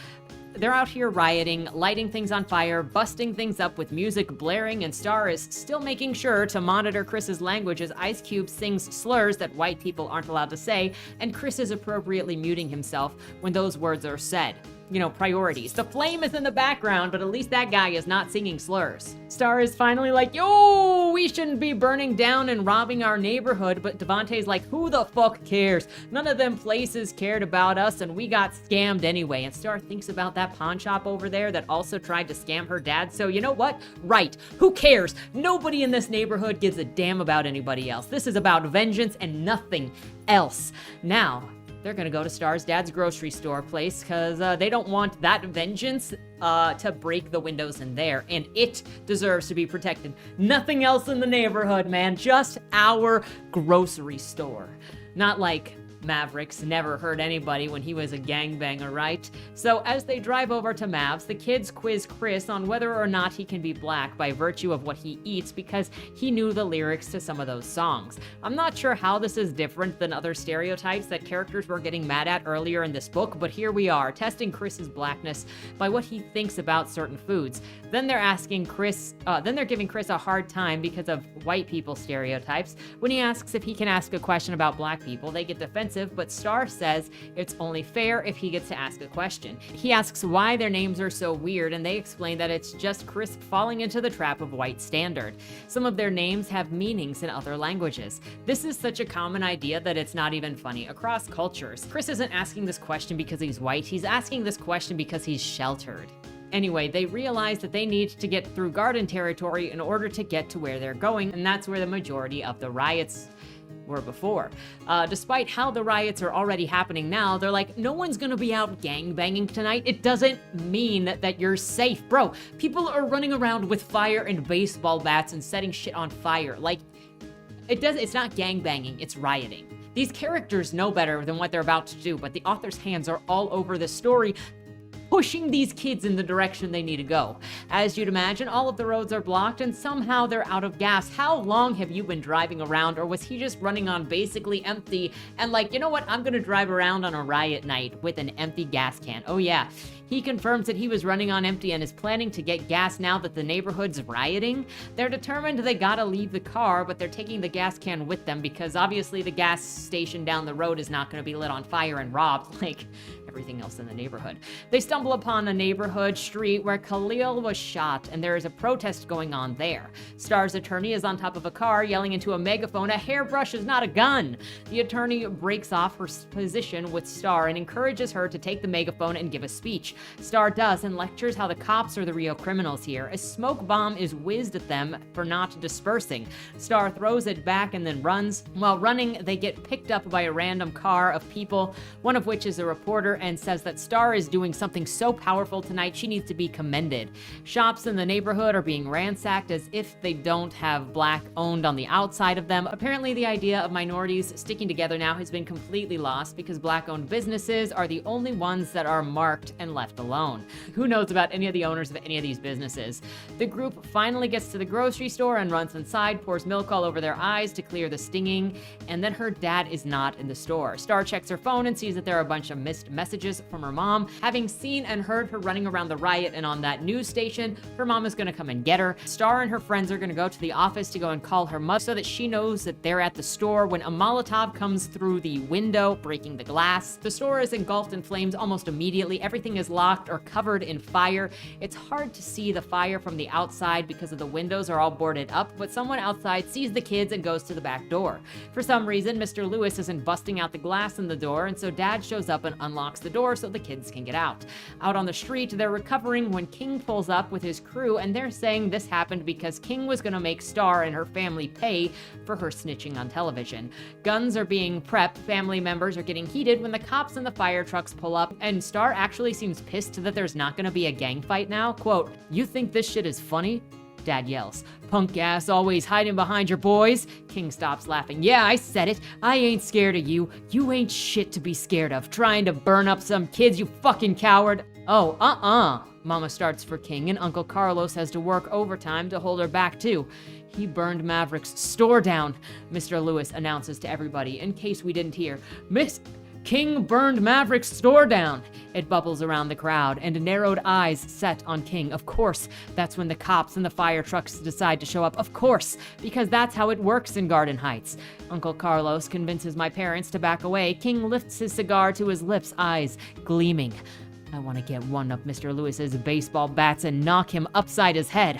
They're out here rioting, lighting things on fire, busting things up with music blaring, and Star is still making sure to monitor Chris's language as Ice Cube sings slurs that white people aren't allowed to say, and Chris is appropriately muting himself when those words are said. You know, priorities. The flame is in the background, but at least that guy is not singing slurs. Star is finally like, yo, we shouldn't be burning down and robbing our neighborhood, but Devontae's like, who the fuck cares? None of them places cared about us, and we got scammed anyway. And Star thinks about that pawn shop over there that also tried to scam her dad, so you know what? Right, who cares? Nobody in this neighborhood gives a damn about anybody else. This is about vengeance and nothing else. Now, they're gonna go to Star's dad's grocery store place because they don't want that vengeance to break the windows in there, and it deserves to be protected. Nothing else in the neighborhood, man, just our grocery store. Not like Maverick's never hurt anybody when he was a gangbanger, right? So as they drive over to Mavs, the kids quiz Chris on whether or not he can be black by virtue of what he eats because he knew the lyrics to some of those songs. I'm not sure how this is different than other stereotypes that characters were getting mad at earlier in this book, but here we are, testing Chris's blackness by what he thinks about certain foods. Then they're giving Chris a hard time because of white people stereotypes. When he asks if he can ask a question about black people, they get defensive, but Star says it's only fair if he gets to ask a question. He asks why their names are so weird, and they explain that it's just Chris falling into the trap of white standard. Some of their names have meanings in other languages. This is such a common idea that it's not even funny across cultures. Chris isn't asking this question because he's white, he's asking this question because he's sheltered. Anyway, they realize that they need to get through garden territory in order to get to where they're going, and that's where the majority of the riots were before. Despite how the riots are already happening now, they're like, no one's gonna be out gangbanging tonight. It doesn't mean that you're safe. Bro, people are running around with fire and baseball bats and setting shit on fire. Like, it's not gangbanging, it's rioting. These characters know better than what they're about to do, but the author's hands are all over this story, pushing these kids in the direction they need to go. As you'd imagine, all of the roads are blocked and somehow they're out of gas. How long have you been driving around, or was he just running on basically empty and like, you know what, I'm gonna drive around on a riot night with an empty gas can? Oh yeah. He confirms that he was running on empty and is planning to get gas now that the neighborhood's rioting. They're determined they gotta leave the car, but they're taking the gas can with them because obviously the gas station down the road is not gonna be lit on fire and robbed. Like, everything else in the neighborhood. They stumble upon a neighborhood street where Khalil was shot, and there is a protest going on there. Star's attorney is on top of a car yelling into a megaphone, "A hairbrush is not a gun!" The attorney breaks off her position with Star and encourages her to take the megaphone and give a speech. Star does and lectures how the cops are the real criminals here. A smoke bomb is whizzed at them for not dispersing. Star throws it back and then runs. While running, they get picked up by a random car of people, one of which is a reporter, and says that Star is doing something so powerful tonight she needs to be commended. Shops in the neighborhood are being ransacked as if they don't have black owned on the outside of them. Apparently the idea of minorities sticking together now has been completely lost because black owned businesses are the only ones that are marked and left alone. Who knows about any of the owners of any of these businesses? The group finally gets to the grocery store and runs inside, pours milk all over their eyes to clear the stinging, and then her dad is not in the store. Star checks her phone and sees that there are a bunch of missed messages from her mom. Having seen and heard her running around the riot and on that news station, her mom is going to come and get her. Star and her friends are going to go to the office to go and call her mother so that she knows that they're at the store when a Molotov comes through the window, breaking the glass. The store is engulfed in flames almost immediately. Everything is locked or covered in fire. It's hard to see the fire from the outside because of the windows are all boarded up, but someone outside sees the kids and goes to the back door. For some reason, Mr. Lewis isn't busting out the glass in the door, and so Dad shows up and unlocks the door so the kids can get out. Out on the street, they're recovering when King pulls up with his crew, and they're saying this happened because King was going to make Star and her family pay for her snitching on television. Guns are being prepped, family members are getting heated when the cops and the fire trucks pull up, and Star actually seems pissed that there's not going to be a gang fight now. Quote, "You think this shit is funny?" Dad yells. "Punk ass always hiding behind your boys." King stops laughing. "Yeah, I said it. I ain't scared of you. You ain't shit to be scared of. Trying to burn up some kids, you fucking coward." "Oh, Mama starts for King, and Uncle Carlos has to work overtime to hold her back too. "He burned Maverick's store down," Mr. Lewis announces to everybody, in case we didn't hear. King burned Maverick's store down." It bubbles around the crowd, and narrowed eyes set on King. Of course, that's when the cops and the fire trucks decide to show up. Of course, because that's how it works in Garden Heights. Uncle Carlos convinces my parents to back away. King lifts his cigar to his lips, eyes gleaming. I want to get one of Mr. Lewis's baseball bats and knock him upside his head.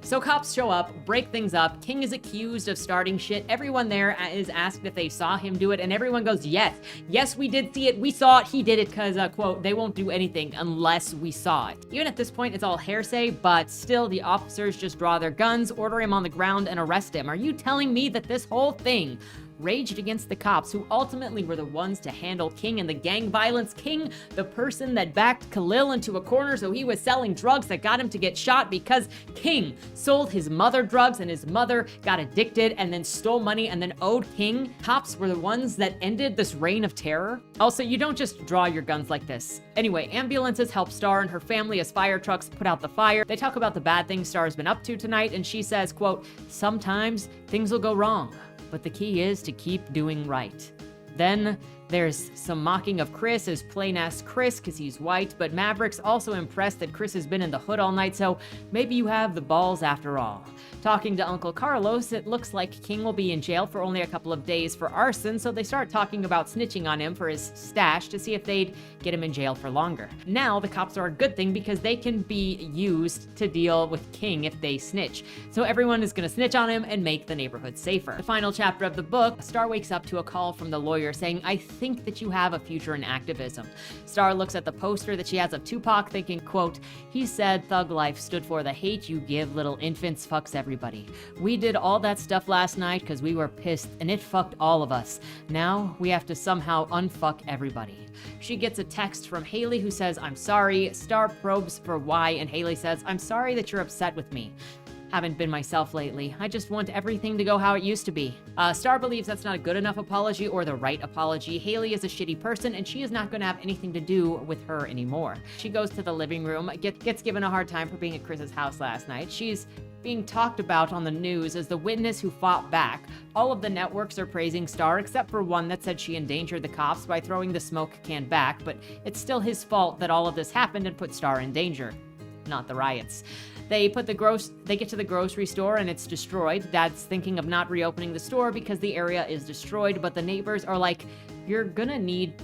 So cops show up, break things up. King is accused of starting shit. Everyone there is asked if they saw him do it, and everyone goes, yes, we did see it. We saw it. He did it because, quote, "they won't do anything unless we saw it." Even at this point, it's all hearsay, but still the officers just draw their guns, order him on the ground, and arrest him. Are you telling me that this whole thing raged against the cops, who ultimately were the ones to handle King and the gang violence? King, the person that backed Khalil into a corner so he was selling drugs that got him to get shot because King sold his mother drugs and his mother got addicted and then stole money and then owed King. Cops were the ones that ended this reign of terror. Also, you don't just draw your guns like this. Anyway, ambulances help Star and her family as fire trucks put out the fire. They talk about the bad things Star's been up to tonight, and she says, quote, "Sometimes things will go wrong, but the key is to keep doing right." Then there's some mocking of Chris as plain-ass Chris because he's white, but Maverick's also impressed that Chris has been in the hood all night, so maybe you have the balls after all. Talking to Uncle Carlos, it looks like King will be in jail for only a couple of days for arson, so they start talking about snitching on him for his stash to see if they'd get him in jail for longer. Now, the cops are a good thing because they can be used to deal with King if they snitch. So everyone is going to snitch on him and make the neighborhood safer. The final chapter of the book, Star wakes up to a call from the lawyer saying, "I think that you have a future in activism." Star looks at the poster that she has of Tupac thinking, quote, "He said thug life stood for the hate you give little infants fucks everybody. We did all that stuff last night because we were pissed and it fucked all of us. Now we have to somehow unfuck everybody." She gets a text from Haley who says, "I'm sorry." Star probes for why, and Haley says, "I'm sorry that you're upset with me. Haven't been myself lately. I just want everything to go how it used to be." Star believes that's not a good enough apology or the right apology. Haley is a shitty person and she is not going to have anything to do with her anymore. She goes to the living room, gets given a hard time for being at Chris's house last night. She's being talked about on the news as the witness who fought back. All of the networks are praising Star except for one that said she endangered the cops by throwing the smoke can back, but it's still his fault that all of this happened and put Star in danger, not the riots. They get to the grocery store and it's destroyed. Dad's thinking of not reopening the store because the area is destroyed, but the neighbors are like, you're gonna need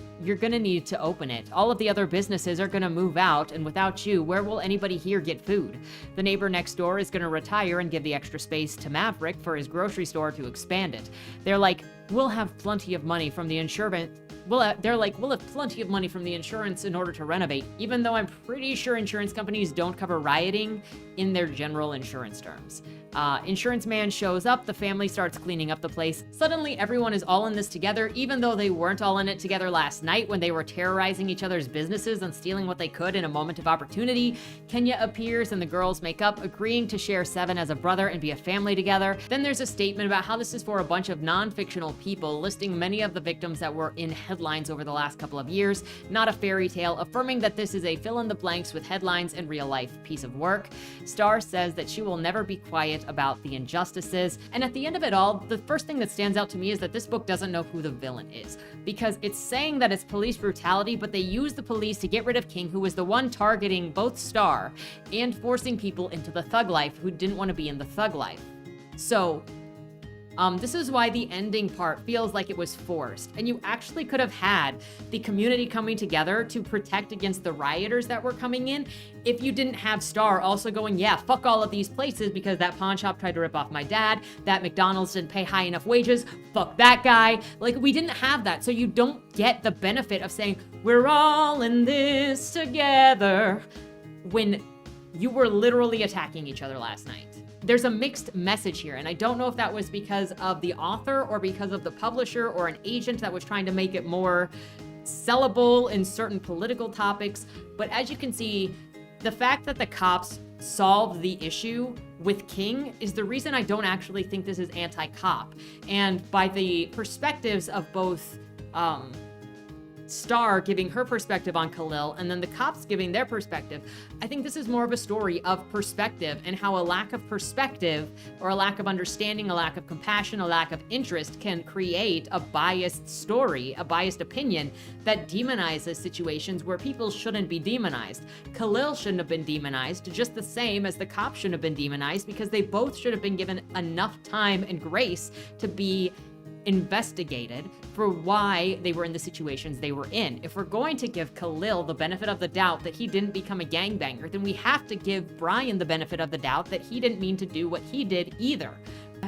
to open it. All of the other businesses are gonna move out, and without you, where will anybody here get food? The neighbor next door is gonna retire and give the extra space to Maverick for his grocery store to expand it. They're like, we'll have plenty of money from the insurance. We'll have plenty of money from the insurance in order to renovate, even though I'm pretty sure insurance companies don't cover rioting in their general insurance terms. Insurance man shows up, the family starts cleaning up the place. Suddenly, everyone is all in this together, even though they weren't all in it together last night when they were terrorizing each other's businesses and stealing what they could in a moment of opportunity. Kenya appears and the girls make up, agreeing to share Seven as a brother and be a family together. Then there's a statement about how this is for a bunch of non-fictional people, listing many of the victims that were in headlines over the last couple of years, not a fairy tale, affirming that this is a fill-in-the-blanks with headlines and real-life piece of work. Star says that she will never be quiet about the injustices, and at the end of it all, the first thing that stands out to me is that this book doesn't know who the villain is, because it's saying that it's police brutality, but they use the police to get rid of King, who was the one targeting both Star and forcing people into the thug life who didn't want to be in the thug life. So this is why the ending part feels like it was forced, and you actually could have had the community coming together to protect against the rioters that were coming in if you didn't have Star also going, yeah, fuck all of these places because that pawn shop tried to rip off my dad, that McDonald's didn't pay high enough wages, fuck that guy. Like, we didn't have that, so you don't get the benefit of saying, we're all in this together, when you were literally attacking each other last night. There's a mixed message here, and I don't know if that was because of the author or because of the publisher or an agent that was trying to make it more sellable in certain political topics. But as you can see, the fact that the cops solved the issue with King is the reason I don't actually think this is anti-cop. And by the perspectives of both Star giving her perspective on Khalil and then the cops giving their perspective, I think this is more of a story of perspective and how a lack of perspective or a lack of understanding, a lack of compassion, a lack of interest can create a biased story, a biased opinion that demonizes situations where people shouldn't be demonized. Khalil shouldn't have been demonized, just the same as the cops shouldn't have been demonized, because they both should have been given enough time and grace to be investigated for why they were in the situations they were in. If we're going to give Khalil the benefit of the doubt that he didn't become a gangbanger, then we have to give Brian the benefit of the doubt that he didn't mean to do what he did either.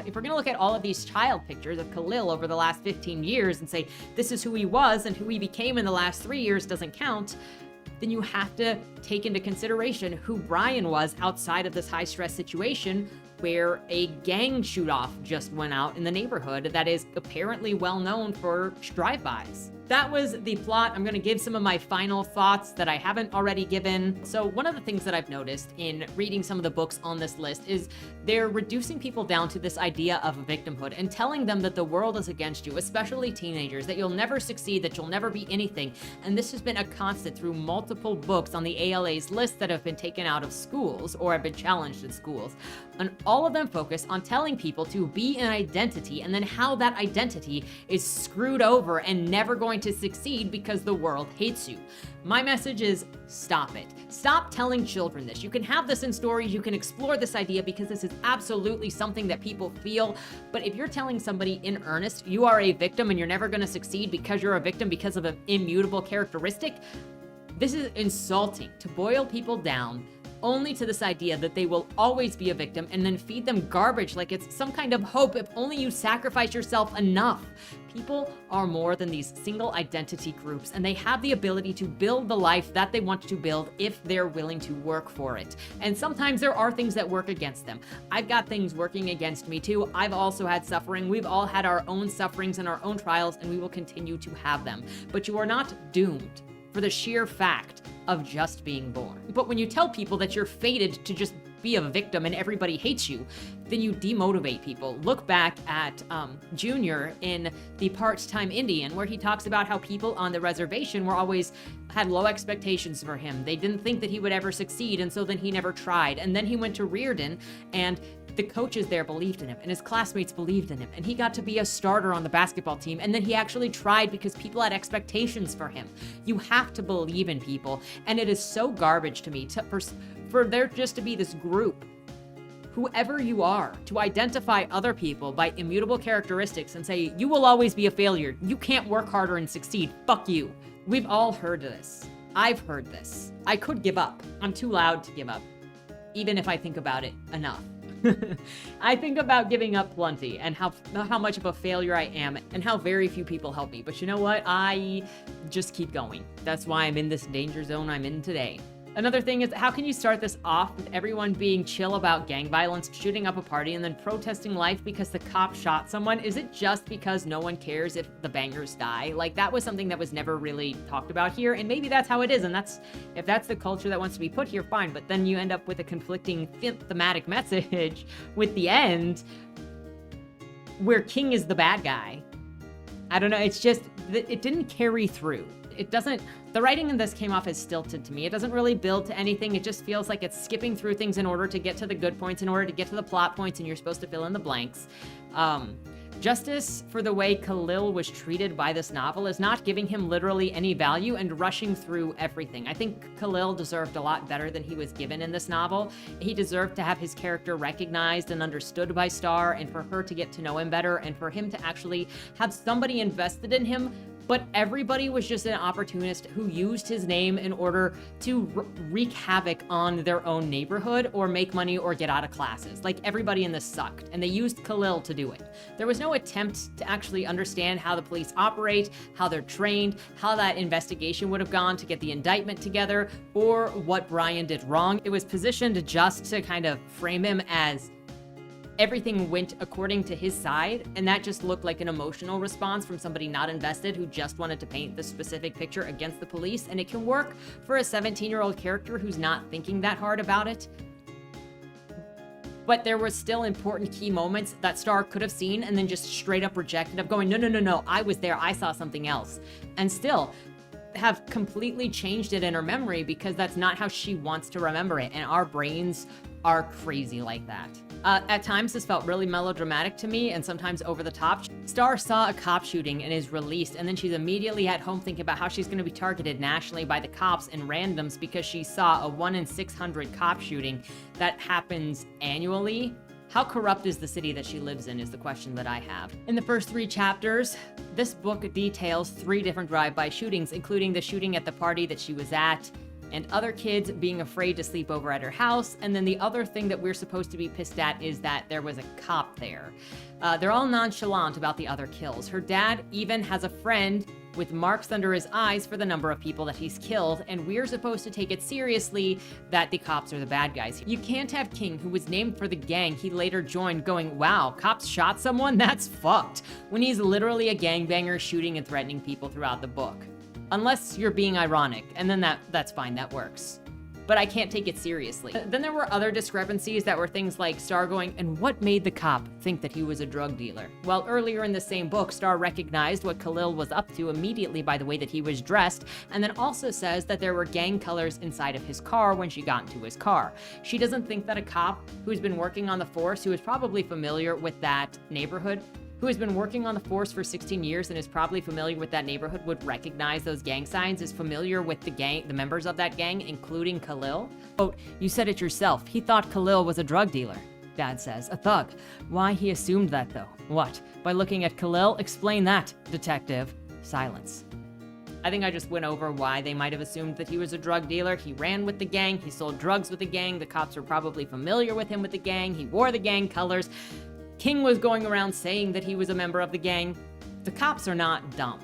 If we're going to look at all of these child pictures of Khalil over the last 15 years and say this is who he was and who he became in the last 3 years doesn't count, then you have to take into consideration who Brian was outside of this high-stress situation where a gang shoot-off just went out in the neighborhood that is apparently well known for drive-bys. That was the plot. I'm going to give some of my final thoughts that I haven't already given. So one of the things that I've noticed in reading some of the books on this list is they're reducing people down to this idea of victimhood and telling them that the world is against you, especially teenagers, that you'll never succeed, that you'll never be anything. And this has been a constant through multiple books on the ALA's list that have been taken out of schools or have been challenged in schools. And all of them focus on telling people to be an identity and then how that identity is screwed over and never going to succeed because the world hates you. My message is stop it. Stop telling children this. You can have this in stories, you can explore this idea because this is absolutely something that people feel. But if you're telling somebody in earnest, you are a victim and you're never going to succeed because you're a victim because of an immutable characteristic, this is insulting to boil people down only to this idea that they will always be a victim and then feed them garbage like it's some kind of hope if only you sacrifice yourself enough. People are more than these single identity groups, and they have the ability to build the life that they want to build if they're willing to work for it. And sometimes there are things that work against them. I've got things working against me too. I've also had suffering. We've all had our own sufferings and our own trials, and we will continue to have them. But you are not doomed for the sheer fact of just being born. But when you tell people that you're fated to just be a victim and everybody hates you, then you demotivate people. Look back at Junior in the Part-Time Indian, where he talks about how people on the reservation had low expectations for him. They didn't think that he would ever succeed, and so then he never tried. And then he went to Reardon, and the coaches there believed in him, and his classmates believed in him, and he got to be a starter on the basketball team, and then he actually tried because people had expectations for him. You have to believe in people, and it is so garbage to me for there just to be this group whoever you are, to identify other people by immutable characteristics and say, you will always be a failure. You can't work harder and succeed. Fuck you. We've all heard this. I've heard this. I could give up. I'm too loud to give up, even if I think about it enough. I think about giving up plenty and how much of a failure I am and how very few people help me. But you know what? I just keep going. That's why I'm in this danger zone I'm in today. Another thing is, how can you start this off with everyone being chill about gang violence, shooting up a party, and then protesting life because the cop shot someone? Is it just because no one cares if the bangers die? Like, that was something that was never really talked about here, and maybe that's how it is, and if that's the culture that wants to be put here, fine, but then you end up with a conflicting thematic message with the end where King is the bad guy. I don't know, it's just, it didn't carry through. The writing in this came off as stilted to me. It doesn't really build to anything. It just feels like it's skipping through things in order to get to the good points, in order to get to the plot points, and you're supposed to fill in the blanks. Justice for the way Khalil was treated by this novel is not giving him literally any value and rushing through everything. I think Khalil deserved a lot better than he was given in this novel. He deserved to have his character recognized and understood by Star, and for her to get to know him better, and for him to actually have somebody invested in him. But everybody was just an opportunist who used his name in order to wreak havoc on their own neighborhood or make money or get out of classes. Like, everybody in this sucked, and they used Khalil to do it. There was no attempt to actually understand how the police operate, how they're trained, how that investigation would have gone to get the indictment together, or what Brian did wrong. It was positioned just to kind of frame him as everything went according to his side, and that just looked like an emotional response from somebody not invested who just wanted to paint the specific picture against the police. And it can work for a 17-year-old character who's not thinking that hard about it. But there were still important key moments that Star could have seen and then just straight up rejected, of going, no, I was there, I saw something else. And still have completely changed it in her memory because that's not how she wants to remember it. And our brains are crazy like that. At times, this felt really melodramatic to me and sometimes over the top. Star saw a cop shooting and is released, and then she's immediately at home thinking about how she's going to be targeted nationally by the cops and randoms because she saw a 1 in 600 cop shooting that happens annually. How corrupt is the city that she lives in is the question that I have. In the first 3 chapters, this book details 3 different drive-by shootings, including the shooting at the party that she was at, and other kids being afraid to sleep over at her house. And then the other thing that we're supposed to be pissed at is that there was a cop there. They're all nonchalant about the other kills. Her dad even has a friend with marks under his eyes for the number of people that he's killed, and we're supposed to take it seriously that the cops are the bad guys. You can't have King, who was named for the gang he later joined, going, wow, cops shot someone? That's fucked, when he's literally a gangbanger shooting and threatening people throughout the book. Unless you're being ironic, and then that's fine, that works. But I can't take it seriously. Then there were other discrepancies that were things like Star going, and what made the cop think that he was a drug dealer? Well, earlier in the same book, Star recognized what Khalil was up to immediately by the way that he was dressed, and then also says that there were gang colors inside of his car when she got into his car. She doesn't think that a cop who's been working on the force, who is probably familiar with that neighborhood, who has been working on the force for 16 years and is probably familiar with that neighborhood, would recognize those gang signs, is familiar with the members of that gang, including Khalil. Quote, you said it yourself. He thought Khalil was a drug dealer, Dad says. A thug. Why he assumed that, though? What? By looking at Khalil? Explain that, detective. Silence. I think I just went over why they might have assumed that he was a drug dealer. He ran with the gang. He sold drugs with the gang. The cops were probably familiar with him with the gang. He wore the gang colors. King was going around saying that he was a member of the gang. The cops are not dumb.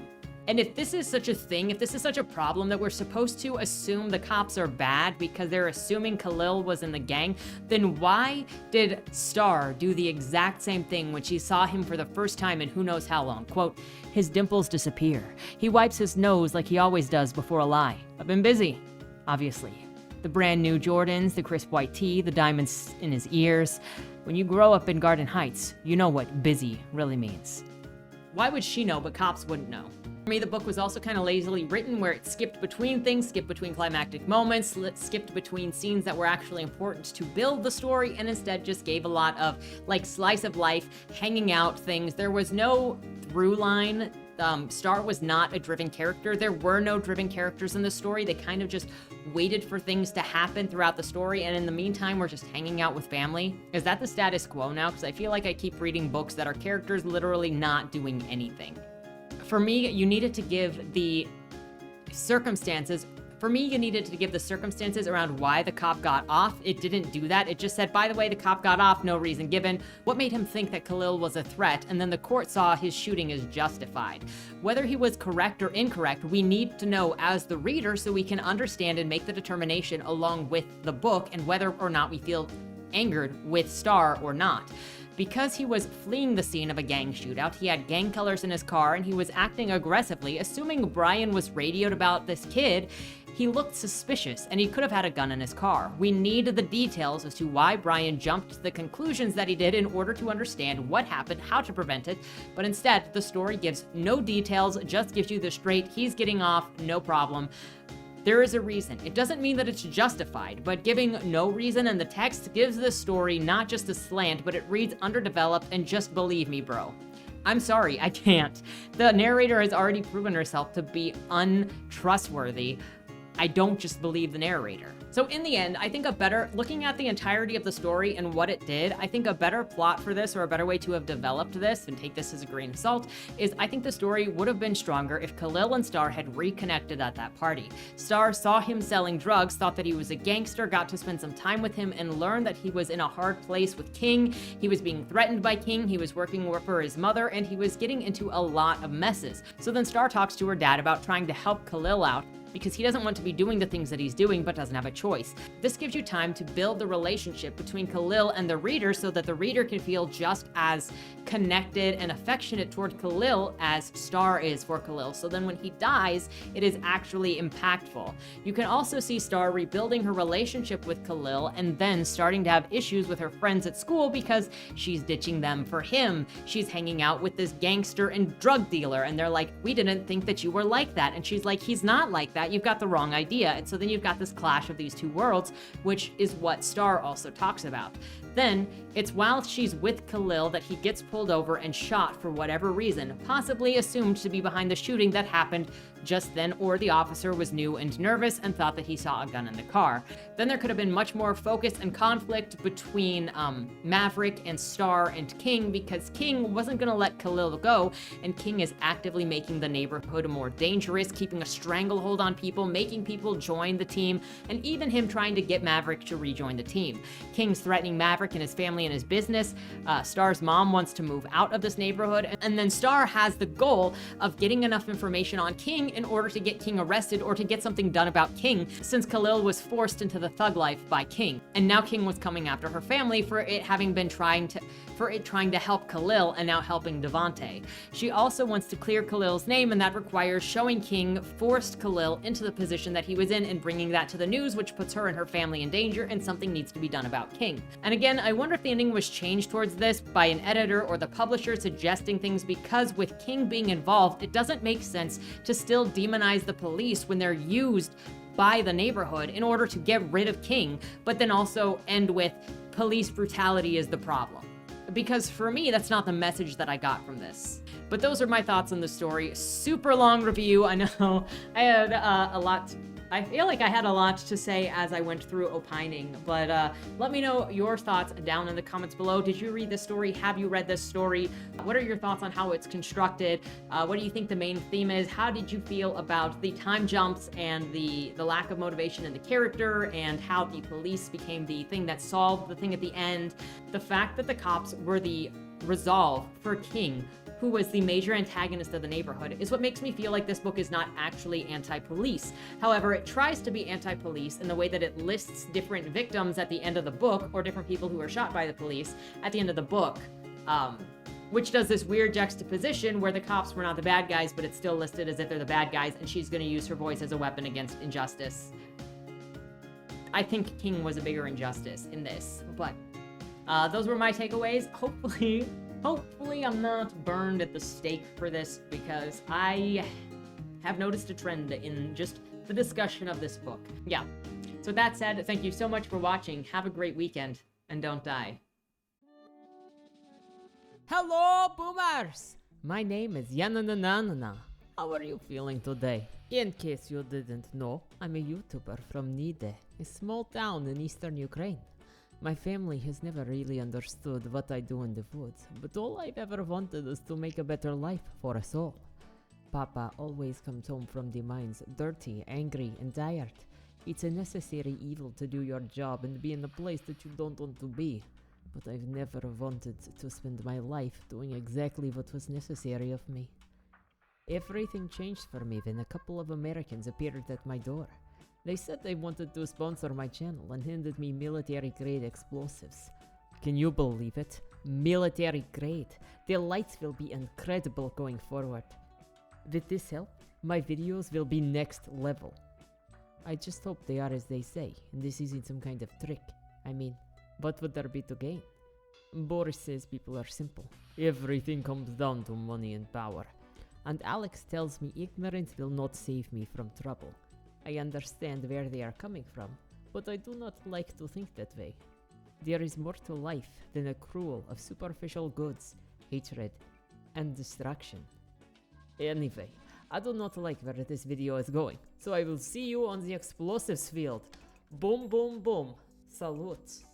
And if this is such a thing, if this is such a problem that we're supposed to assume the cops are bad because they're assuming Khalil was in the gang, then why did Star do the exact same thing when she saw him for the first time in who knows how long? Quote, his dimples disappear. He wipes his nose like he always does before a lie. I've been busy, obviously. The brand new Jordans, the crisp white tee, the diamonds in his ears. When you grow up in Garden Heights, you know what busy really means. Why would she know, but cops wouldn't know? For me, the book was also kind of lazily written, where it skipped between things, skipped between climactic moments, skipped between scenes that were actually important to build the story, and instead just gave a lot of, like, slice of life, hanging out things. There was no through line Star was not a driven character. There were no driven characters in the story. They kind of just waited for things to happen throughout the story, and in the meantime, we're just hanging out with family. Is that the status quo now? Because I feel like I keep reading books that are characters literally not doing anything. For me, you needed to give the circumstances around why the cop got off. It didn't do that. It just said, by the way, the cop got off, no reason given. What made him think that Khalil was a threat? And then the court saw his shooting as justified. Whether he was correct or incorrect, we need to know as the reader so we can understand and make the determination along with the book and whether or not we feel angered with Star or not. Because he was fleeing the scene of a gang shootout, he had gang colors in his car, and he was acting aggressively, assuming Brian was radioed about this kid. He looked suspicious, and he could have had a gun in his car. We need the details as to why Brian jumped to the conclusions that he did in order to understand what happened, how to prevent it, but instead, the story gives no details, just gives you the straight, he's getting off, no problem. There is a reason. It doesn't mean that it's justified, but giving no reason in the text gives this story not just a slant, but it reads underdeveloped, and just believe me, bro. I'm sorry, I can't. The narrator has already proven herself to be untrustworthy. I don't just believe the narrator. So in the end, I think looking at the entirety of the story and what it did, I think a better plot for this, or a better way to have developed this, and take this as a grain of salt, is I think the story would have been stronger if Khalil and Star had reconnected at that party. Star saw him selling drugs, thought that he was a gangster, got to spend some time with him, and learned that he was in a hard place with King. He was being threatened by King, he was working for his mother, and he was getting into a lot of messes. So then Star talks to her dad about trying to help Khalil out, because he doesn't want to be doing the things that he's doing but doesn't have a choice. This gives you time to build the relationship between Khalil and the reader so that the reader can feel just as connected and affectionate toward Khalil as Star is for Khalil. So then when he dies, it is actually impactful. You can also see Star rebuilding her relationship with Khalil and then starting to have issues with her friends at school because she's ditching them for him. She's hanging out with this gangster and drug dealer, and they're like, we didn't think that you were like that. And she's like, he's not like that. You've got the wrong idea. And so then you've got this clash of these two worlds, which is what Star also talks about. Then, it's while she's with Khalil that he gets pulled over and shot for whatever reason, possibly assumed to be behind the shooting that happened just then, or the officer was new and nervous and thought that he saw a gun in the car. Then there could have been much more focus and conflict between Maverick and Star and King, because King wasn't going to let Khalil go, and King is actively making the neighborhood more dangerous, keeping a stranglehold on people, making people join the team, and even him trying to get Maverick to rejoin the team. King's threatening Maverick and his family and his business. Star's mom wants to move out of this neighborhood, and then Star has the goal of getting enough information on King in order to get King arrested or to get something done about King, since Khalil was forced into the thug life by King. And now King was coming after her family for it having been trying to help Khalil and now helping Devante. She also wants to clear Khalil's name, and that requires showing King forced Khalil into the position that he was in and bringing that to the news, which puts her and her family in danger, and something needs to be done about King. And again, I wonder if the ending was changed towards this by an editor or the publisher suggesting things, because with King being involved, it doesn't make sense to still demonize the police when they're used by the neighborhood in order to get rid of King, but then also end with police brutality is the problem. Because for me, that's not the message that I got from this. But those are my thoughts on the story. Super long review. I know I had I feel like I had a lot to say as I went through opining, but let me know your thoughts down in the comments below. Did you read this story? Have you read this story? What are your thoughts on how it's constructed? What do you think the main theme is? How did you feel about the time jumps and the lack of motivation in the character, and how the police became the thing that solved the thing at the end? The fact that the cops were the resolve for King, who was the major antagonist of the neighborhood, is what makes me feel like this book is not actually anti-police. However, it tries to be anti-police in the way that it lists different victims at the end of the book, or different people who were shot by the police at the end of the book, which does this weird juxtaposition where the cops were not the bad guys, but it's still listed as if they're the bad guys, and she's going to use her voice as a weapon against injustice. I think King was a bigger injustice in this, but those were my takeaways. Hopefully I'm not burned at the stake for this, because I have noticed a trend in just the discussion of this book. Yeah. So that said, thank you so much for watching. Have a great weekend, and don't die. Hello, boomers! My name is Yanananana. How are you feeling today? In case you didn't know, I'm a YouTuber from Nide, a small town in eastern Ukraine. My family has never really understood what I do in the woods, but all I've ever wanted is to make a better life for us all. Papa always comes home from the mines dirty, angry, and tired. It's a necessary evil to do your job and be in a place that you don't want to be. But I've never wanted to spend my life doing exactly what was necessary of me. Everything changed for me when a couple of Americans appeared at my door. They said they wanted to sponsor my channel and handed me military-grade explosives. Can you believe it? Military-grade. The lights will be incredible going forward. With this help, my videos will be next level. I just hope they are as they say, and this isn't some kind of trick. I mean, what would there be to gain? Boris says people are simple. Everything comes down to money and power. And Alex tells me ignorance will not save me from trouble. I understand where they are coming from, but I do not like to think that way. There is more to life than a cruel of superficial goods, hatred, and destruction. Anyway, I do not like where this video is going, so I will see you on the explosives field. Boom, boom, boom. Salute.